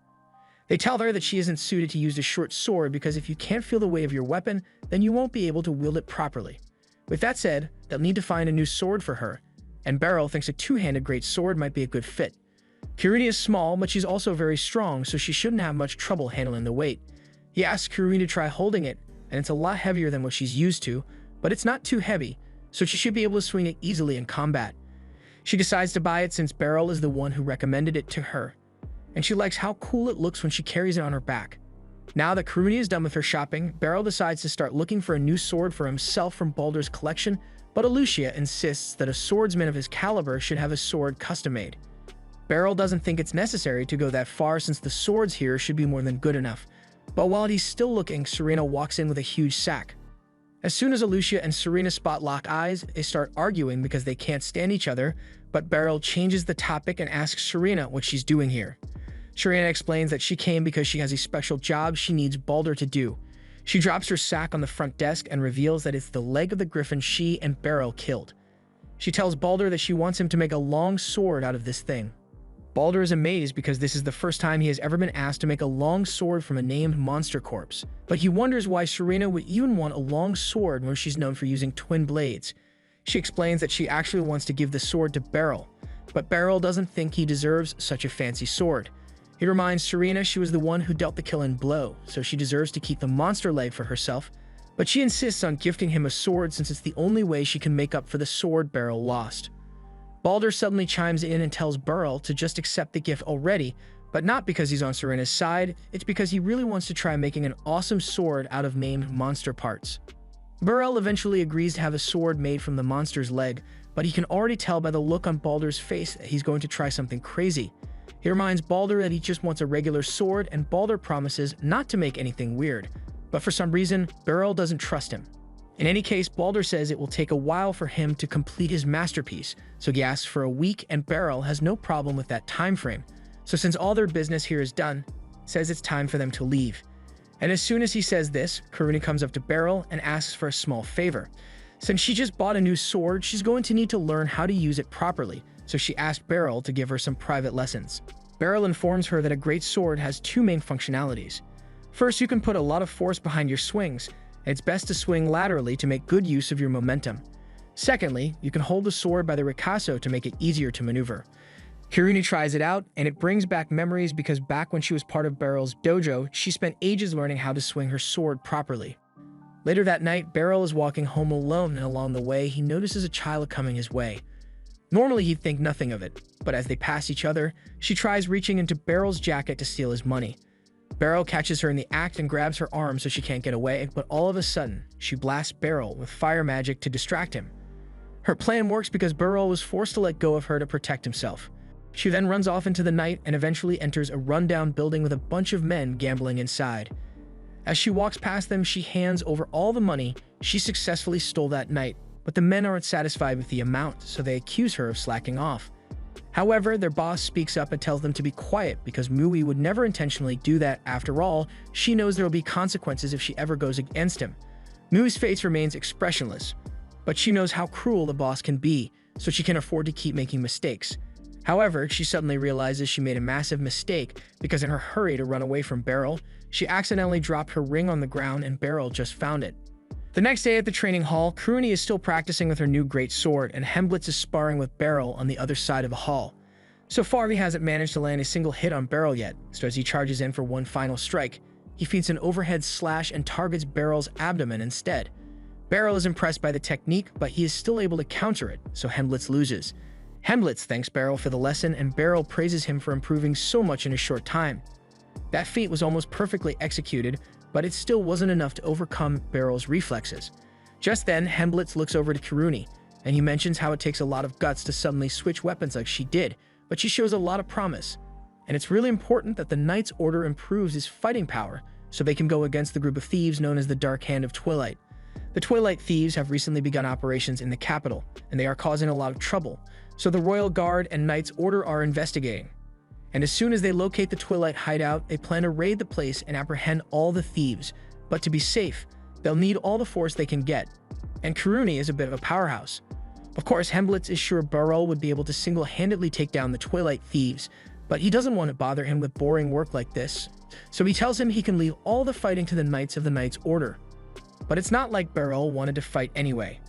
Speaker 1: They tell her that she isn't suited to use a short sword because if you can't feel the weight of your weapon, then you won't be able to wield it properly. With that said, they'll need to find a new sword for her, and Beryl thinks a two-handed great sword might be a good fit. Kiruni is small, but she's also very strong, so she shouldn't have much trouble handling the weight. He asks Kiruni to try holding it, and it's a lot heavier than what she's used to, but it's not too heavy, so she should be able to swing it easily in combat. She decides to buy it since Beryl is the one who recommended it to her, and she likes how cool it looks when she carries it on her back. Now that Kiruni is done with her shopping, Beryl decides to start looking for a new sword for himself from Baldur's collection, but Alucia insists that a swordsman of his caliber should have a sword custom-made. Beryl doesn't think it's necessary to go that far since the swords here should be more than good enough. But while he's still looking, Serena walks in with a huge sack. As soon as Alucia and Serena spot lock eyes, they start arguing because they can't stand each other, but Beryl changes the topic and asks Serena what she's doing here. Serena explains that she came because she has a special job she needs Baldur to do. She drops her sack on the front desk and reveals that it's the leg of the griffin she and Beryl killed. She tells Baldur that she wants him to make a long sword out of this thing. Baldur is amazed because this is the first time he has ever been asked to make a long sword from a named monster corpse. But he wonders why Serena would even want a long sword when she's known for using twin blades. She explains that she actually wants to give the sword to Beryl, but Beryl doesn't think he deserves such a fancy sword. He reminds Serena she was the one who dealt the killing blow, so she deserves to keep the monster leg for herself, but she insists on gifting him a sword since it's the only way she can make up for the sword Beryl lost. Baldur suddenly chimes in and tells Beryl to just accept the gift already, but not because he's on Serena's side, it's because he really wants to try making an awesome sword out of maimed monster parts. Beryl eventually agrees to have a sword made from the monster's leg, but he can already tell by the look on Baldur's face that he's going to try something crazy. He reminds Baldur that he just wants a regular sword, and Baldur promises not to make anything weird, but for some reason, Beryl doesn't trust him. In any case, Baldur says it will take a while for him to complete his masterpiece, so he asks for a week, and Beryl has no problem with that time frame. So since all their business here is done, says it's time for them to leave. And as soon as he says this, Kiruni comes up to Beryl and asks for a small favor. Since she just bought a new sword, she's going to need to learn how to use it properly, so she asked Beryl to give her some private lessons. Beryl informs her that a great sword has two main functionalities. First, you can put a lot of force behind your swings, and it's best to swing laterally to make good use of your momentum. Secondly, you can hold the sword by the ricasso to make it easier to maneuver. Kiruni tries it out, and it brings back memories because back when she was part of Beryl's dojo, she spent ages learning how to swing her sword properly. Later that night, Beryl is walking home alone, and along the way, he notices a child coming his way. Normally, he'd think nothing of it, but as they pass each other, she tries reaching into Beryl's jacket to steal his money. Beryl catches her in the act and grabs her arm so she can't get away, but all of a sudden, she blasts Beryl with fire magic to distract him. Her plan works because Beryl was forced to let go of her to protect himself. She then runs off into the night and eventually enters a rundown building with a bunch of men gambling inside. As she walks past them, she hands over all the money she successfully stole that night, but the men aren't satisfied with the amount, so they accuse her of slacking off. However, their boss speaks up and tells them to be quiet because Mui would never intentionally do that. After all, she knows there will be consequences if she ever goes against him. Mui's face remains expressionless, but she knows how cruel the boss can be, so she can afford to keep making mistakes. However, she suddenly realizes she made a massive mistake because in her hurry to run away from Beryl, she accidentally dropped her ring on the ground and Beryl just found it. The next day at the training hall, Kiruni is still practicing with her new great sword, and Hemblitz is sparring with Beryl on the other side of the hall. So far, he hasn't managed to land a single hit on Beryl yet, so as he charges in for one final strike, he feeds an overhead slash and targets Beryl's abdomen instead. Beryl is impressed by the technique, but he is still able to counter it, so Hemblitz loses. Hemblitz thanks Beryl for the lesson, and Beryl praises him for improving so much in a short time. That feat was almost perfectly executed, but it still wasn't enough to overcome Beryl's reflexes. Just then, Hemblitz looks over to Kiruni, and he mentions how it takes a lot of guts to suddenly switch weapons like she did, but she shows a lot of promise. And it's really important that the Knight's Order improves his fighting power so they can go against the group of thieves known as the Dark Hand of Twilight. The Twilight Thieves have recently begun operations in the capital, and they are causing a lot of trouble, so the Royal Guard and Knight's Order are investigating. And as soon as they locate the Twilight hideout, they plan to raid the place and apprehend all the thieves. But to be safe, they'll need all the force they can get. And Kiruni is a bit of a powerhouse. Of course, Hemblitz is sure Beryl would be able to single-handedly take down the Twilight Thieves, But he doesn't want to bother him with boring work like this, so he tells him he can leave all the fighting to the Knights of the Knight's Order. But it's not like Beryl wanted to fight anyway.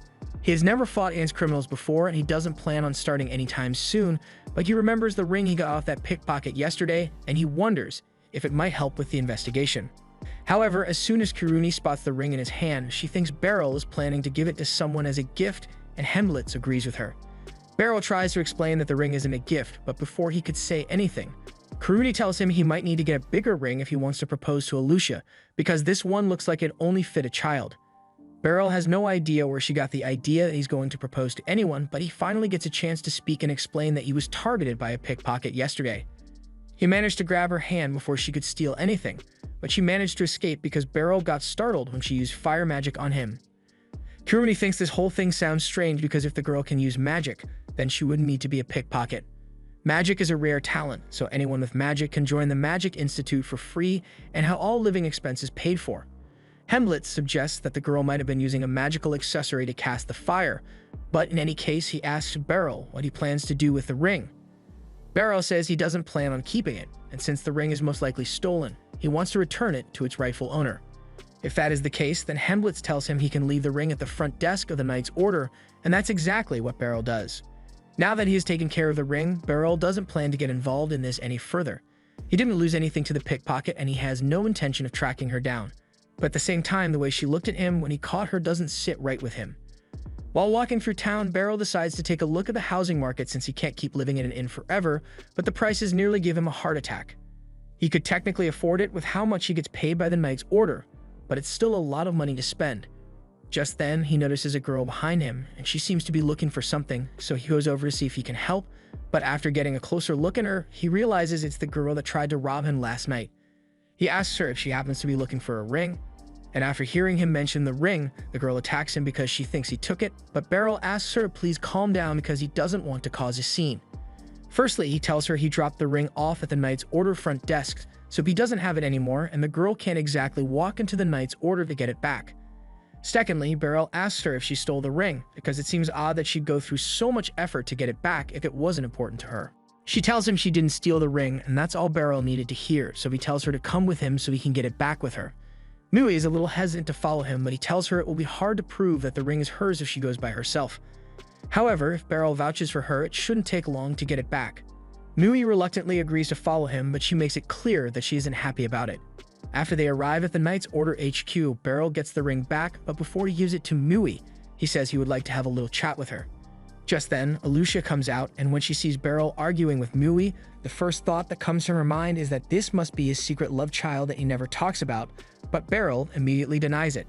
Speaker 1: He has never fought against criminals before, and he doesn't plan on starting anytime soon, but he remembers the ring he got off that pickpocket yesterday, and he wonders if it might help with the investigation. However, as soon as Kiruni spots the ring in his hand, she thinks Beryl is planning to give it to someone as a gift, and Hemblitz agrees with her. Beryl tries to explain that the ring isn't a gift, but before he could say anything, Kiruni tells him he might need to get a bigger ring if he wants to propose to Alucia, because this one looks like it only fit a child. Beryl has no idea where she got the idea that he's going to propose to anyone, but he finally gets a chance to speak and explain that he was targeted by a pickpocket yesterday. He managed to grab her hand before she could steal anything, but she managed to escape because Beryl got startled when she used fire magic on him. Kiruni thinks this whole thing sounds strange because if the girl can use magic, then she wouldn't need to be a pickpocket. Magic is a rare talent, so anyone with magic can join the Magic Institute for free and have all living expenses paid for. Hemblitz suggests that the girl might have been using a magical accessory to cast the fire, but in any case, he asks Beryl what he plans to do with the ring. Beryl says he doesn't plan on keeping it, and since the ring is most likely stolen, he wants to return it to its rightful owner. If that is the case, then Hemblitz tells him he can leave the ring at the front desk of the Knight's Order, and that's exactly what Beryl does. Now that he has taken care of the ring, Beryl doesn't plan to get involved in this any further. He didn't lose anything to the pickpocket, and he has no intention of tracking her down. But at the same time, the way she looked at him when he caught her doesn't sit right with him. While walking through town, Beryl decides to take a look at the housing market since he can't keep living in an inn forever, but the prices nearly give him a heart attack. He could technically afford it with how much he gets paid by the Knight's Order, but it's still a lot of money to spend. Just then, he notices a girl behind him, and she seems to be looking for something, so he goes over to see if he can help, but after getting a closer look at her, he realizes it's the girl that tried to rob him last night. He asks her if she happens to be looking for a ring, and after hearing him mention the ring, the girl attacks him because she thinks he took it, but Beryl asks her to please calm down because he doesn't want to cause a scene. Firstly, he tells her he dropped the ring off at the Knight's Order front desk, so he doesn't have it anymore, and the girl can't exactly walk into the Knight's Order to get it back. Secondly, Beryl asks her if she stole the ring, because it seems odd that she'd go through so much effort to get it back if it wasn't important to her. She tells him she didn't steal the ring, and that's all Beryl needed to hear, so he tells her to come with him so he can get it back with her. Mui is a little hesitant to follow him, but he tells her it will be hard to prove that the ring is hers if she goes by herself. However, if Beryl vouches for her, it shouldn't take long to get it back. Mui reluctantly agrees to follow him, but she makes it clear that she isn't happy about it. After they arrive at the Knight's Order HQ, Beryl gets the ring back, but before he gives it to Mui, he says he would like to have a little chat with her. Just then, Alucia comes out, and when she sees Beryl arguing with Mui, the first thought that comes to her mind is that this must be his secret love child that he never talks about, but Beryl immediately denies it.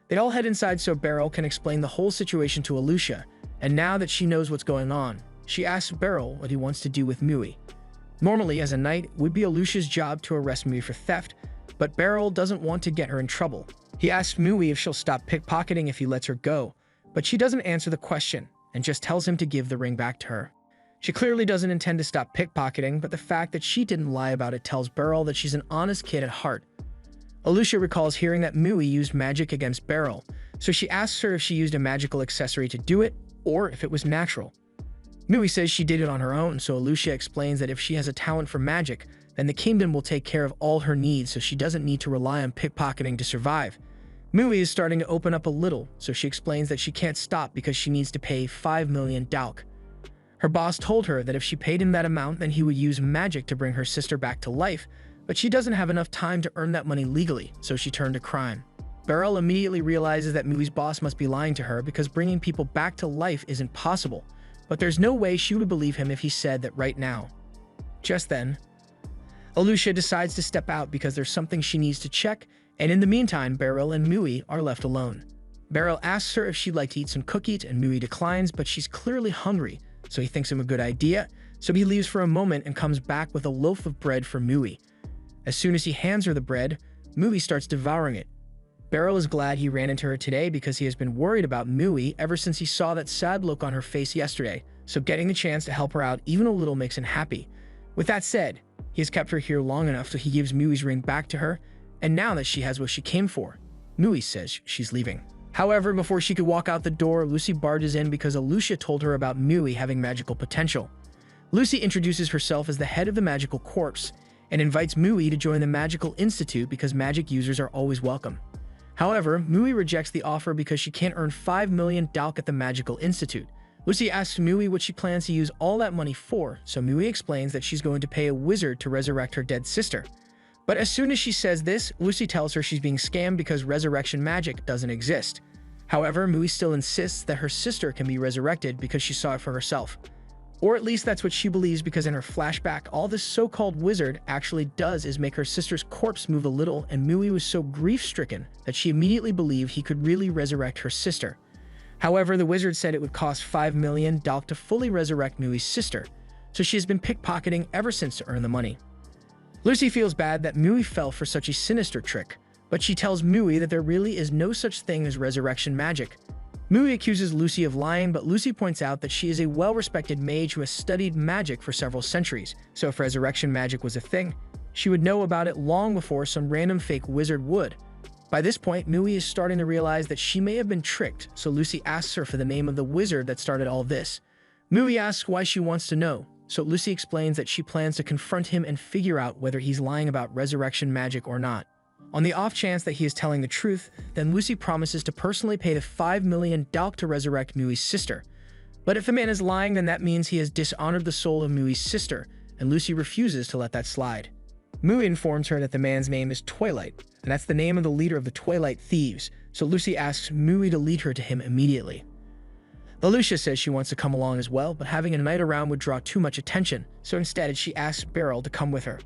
Speaker 1: They all head inside so Beryl can explain the whole situation to Alucia, and now that she knows what's going on, she asks Beryl what he wants to do with Mui. Normally, as a knight, it would be Alucia's job to arrest Mui for theft, but Beryl doesn't want to get her in trouble. He asks Mui if she'll stop pickpocketing if he lets her go, but she doesn't answer the question, and just tells him to give the ring back to her. She clearly doesn't intend to stop pickpocketing, but the fact that she didn't lie about it tells Beryl that she's an honest kid at heart. Alucia recalls hearing that Mui used magic against Beryl, so she asks her if she used a magical accessory to do it, or if it was natural. Mui says she did it on her own, so Alucia explains that if she has a talent for magic, then the kingdom will take care of all her needs so she doesn't need to rely on pickpocketing to survive. Mui is starting to open up a little, so she explains that she can't stop because she needs to pay 5 million Dauk. Her boss told her that if she paid him that amount, then he would use magic to bring her sister back to life, but she doesn't have enough time to earn that money legally, so she turned to crime. Beryl immediately realizes that Mui's boss must be lying to her because bringing people back to life isn't possible, but there's no way she would believe him if he said that right now. Just then, Alucia decides to step out because there's something she needs to check, and in the meantime, Beryl and Mui are left alone. Beryl asks her if she'd like to eat some cookies, and Mui declines, but she's clearly hungry, so he thinks him a good idea, so he leaves for a moment and comes back with a loaf of bread for Mui. As soon as he hands her the bread, Mui starts devouring it. Beryl is glad he ran into her today because he has been worried about Mui ever since he saw that sad look on her face yesterday, so getting the chance to help her out even a little makes him happy. With that said, he has kept her here long enough so he gives Mui's ring back to her, and now that she has what she came for, Mui says she's leaving. However, before she could walk out the door, Lucy barges in because Alucia told her about Mui having magical potential. Lucy introduces herself as the head of the magical corps and invites Mui to join the Magical Institute because magic users are always welcome. However, Mui rejects the offer because she can't earn 5 million dalk at the Magical Institute. Lucy asks Mui what she plans to use all that money for, so Mui explains that she's going to pay a wizard to resurrect her dead sister. But as soon as she says this, Lucy tells her she's being scammed because resurrection magic doesn't exist. However, Mui still insists that her sister can be resurrected because she saw it for herself. Or at least that's what she believes, because in her flashback, all this so-called wizard actually does is make her sister's corpse move a little, and Mui was so grief-stricken that she immediately believed he could really resurrect her sister. However, the wizard said it would cost 5 million dalk to fully resurrect Mui's sister, so she has been pickpocketing ever since to earn the money. Lucy feels bad that Mui fell for such a sinister trick, but she tells Mui that there really is no such thing as resurrection magic. Mui accuses Lucy of lying, but Lucy points out that she is a well-respected mage who has studied magic for several centuries, so if resurrection magic was a thing, she would know about it long before some random fake wizard would. By this point, Mui is starting to realize that she may have been tricked, so Lucy asks her for the name of the wizard that started all this. Mui asks why she wants to know, so Lucy explains that she plans to confront him and figure out whether he's lying about resurrection magic or not. On the off chance that he is telling the truth, then Lucy promises to personally pay the 5 million dalk to resurrect Mui's sister. But if the man is lying, then that means he has dishonored the soul of Mui's sister, and Lucy refuses to let that slide. Mui informs her that the man's name is Twilight, and that's the name of the leader of the Twilight Thieves, so Lucy asks Mui to lead her to him immediately. Alicia says she wants to come along as well, but having a knight around would draw too much attention, so instead she asks Beryl to come with her.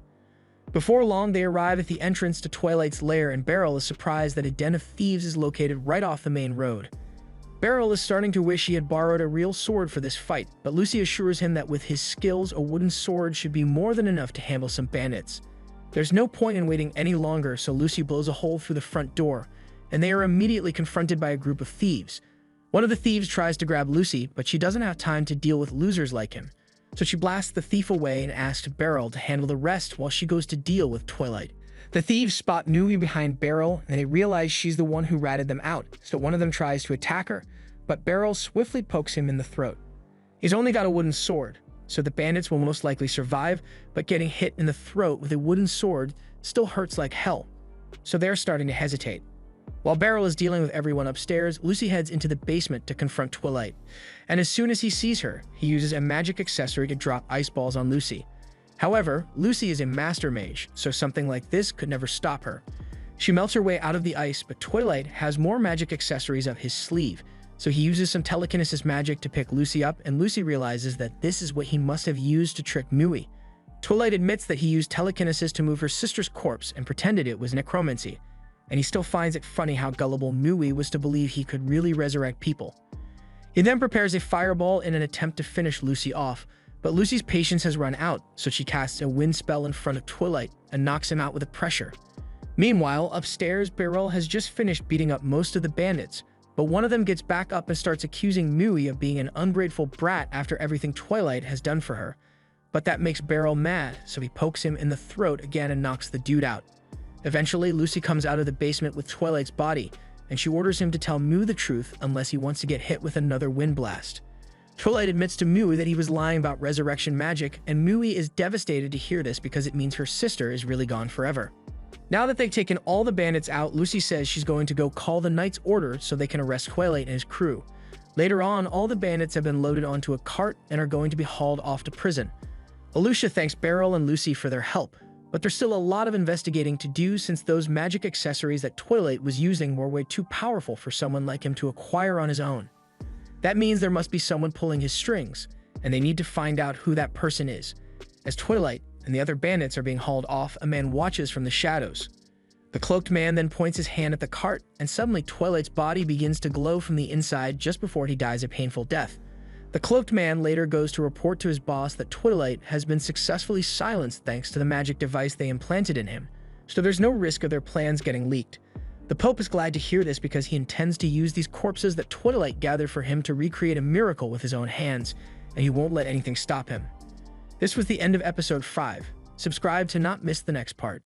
Speaker 1: Before long, they arrive at the entrance to Twilight's lair, and Beryl is surprised that a den of thieves is located right off the main road. Beryl is starting to wish he had borrowed a real sword for this fight, but Lucy assures him that with his skills, a wooden sword should be more than enough to handle some bandits. There's no point in waiting any longer, so Lucy blows a hole through the front door, and they are immediately confronted by a group of thieves. One of the thieves tries to grab Lucy, but she doesn't have time to deal with losers like him. So she blasts the thief away and asks Beryl to handle the rest while she goes to deal with Twilight. The thieves spot Mui behind Beryl, and they realize she's the one who ratted them out, so one of them tries to attack her, but Beryl swiftly pokes him in the throat. He's only got a wooden sword, so the bandits will most likely survive, but getting hit in the throat with a wooden sword still hurts like hell, so they're starting to hesitate. While Beryl is dealing with everyone upstairs, Lucy heads into the basement to confront Twilight, and as soon as he sees her, he uses a magic accessory to drop ice balls on Lucy. However, Lucy is a master mage, so something like this could never stop her. She melts her way out of the ice, but Twilight has more magic accessories up his sleeve, so he uses some telekinesis magic to pick Lucy up, and Lucy realizes that this is what he must have used to trick Mui. Twilight admits that he used telekinesis to move her sister's corpse and pretended it was necromancy, and he still finds it funny how gullible Mui was to believe he could really resurrect people. He then prepares a fireball in an attempt to finish Lucy off, but Lucy's patience has run out, so she casts a wind spell in front of Twilight and knocks him out with a pressure. Meanwhile, upstairs, Beryl has just finished beating up most of the bandits, but one of them gets back up and starts accusing Mui of being an ungrateful brat after everything Twilight has done for her. But that makes Beryl mad, so he pokes him in the throat again and knocks the dude out. Eventually, Lucy comes out of the basement with Twilight's body, and she orders him to tell Mui the truth unless he wants to get hit with another wind blast. Twilight admits to Mui that he was lying about resurrection magic, and Mui is devastated to hear this because it means her sister is really gone forever. Now that they've taken all the bandits out, Lucy says she's going to go call the Knight's Order so they can arrest Twilight and his crew. Later on, all the bandits have been loaded onto a cart and are going to be hauled off to prison. Alicia thanks Beryl and Lucy for their help, but there's still a lot of investigating to do since those magic accessories that Twilight was using were way too powerful for someone like him to acquire on his own. That means there must be someone pulling his strings, and they need to find out who that person is. As Twilight and the other bandits are being hauled off, a man watches from the shadows. The cloaked man then points his hand at the cart, and suddenly Twilight's body begins to glow from the inside just before he dies a painful death. The cloaked man later goes to report to his boss that Twilight has been successfully silenced thanks to the magic device they implanted in him, so there's no risk of their plans getting leaked. The Pope is glad to hear this because he intends to use these corpses that Twilight gathered for him to recreate a miracle with his own hands, and he won't let anything stop him. This was the end of episode 5. Subscribe to not miss the next part.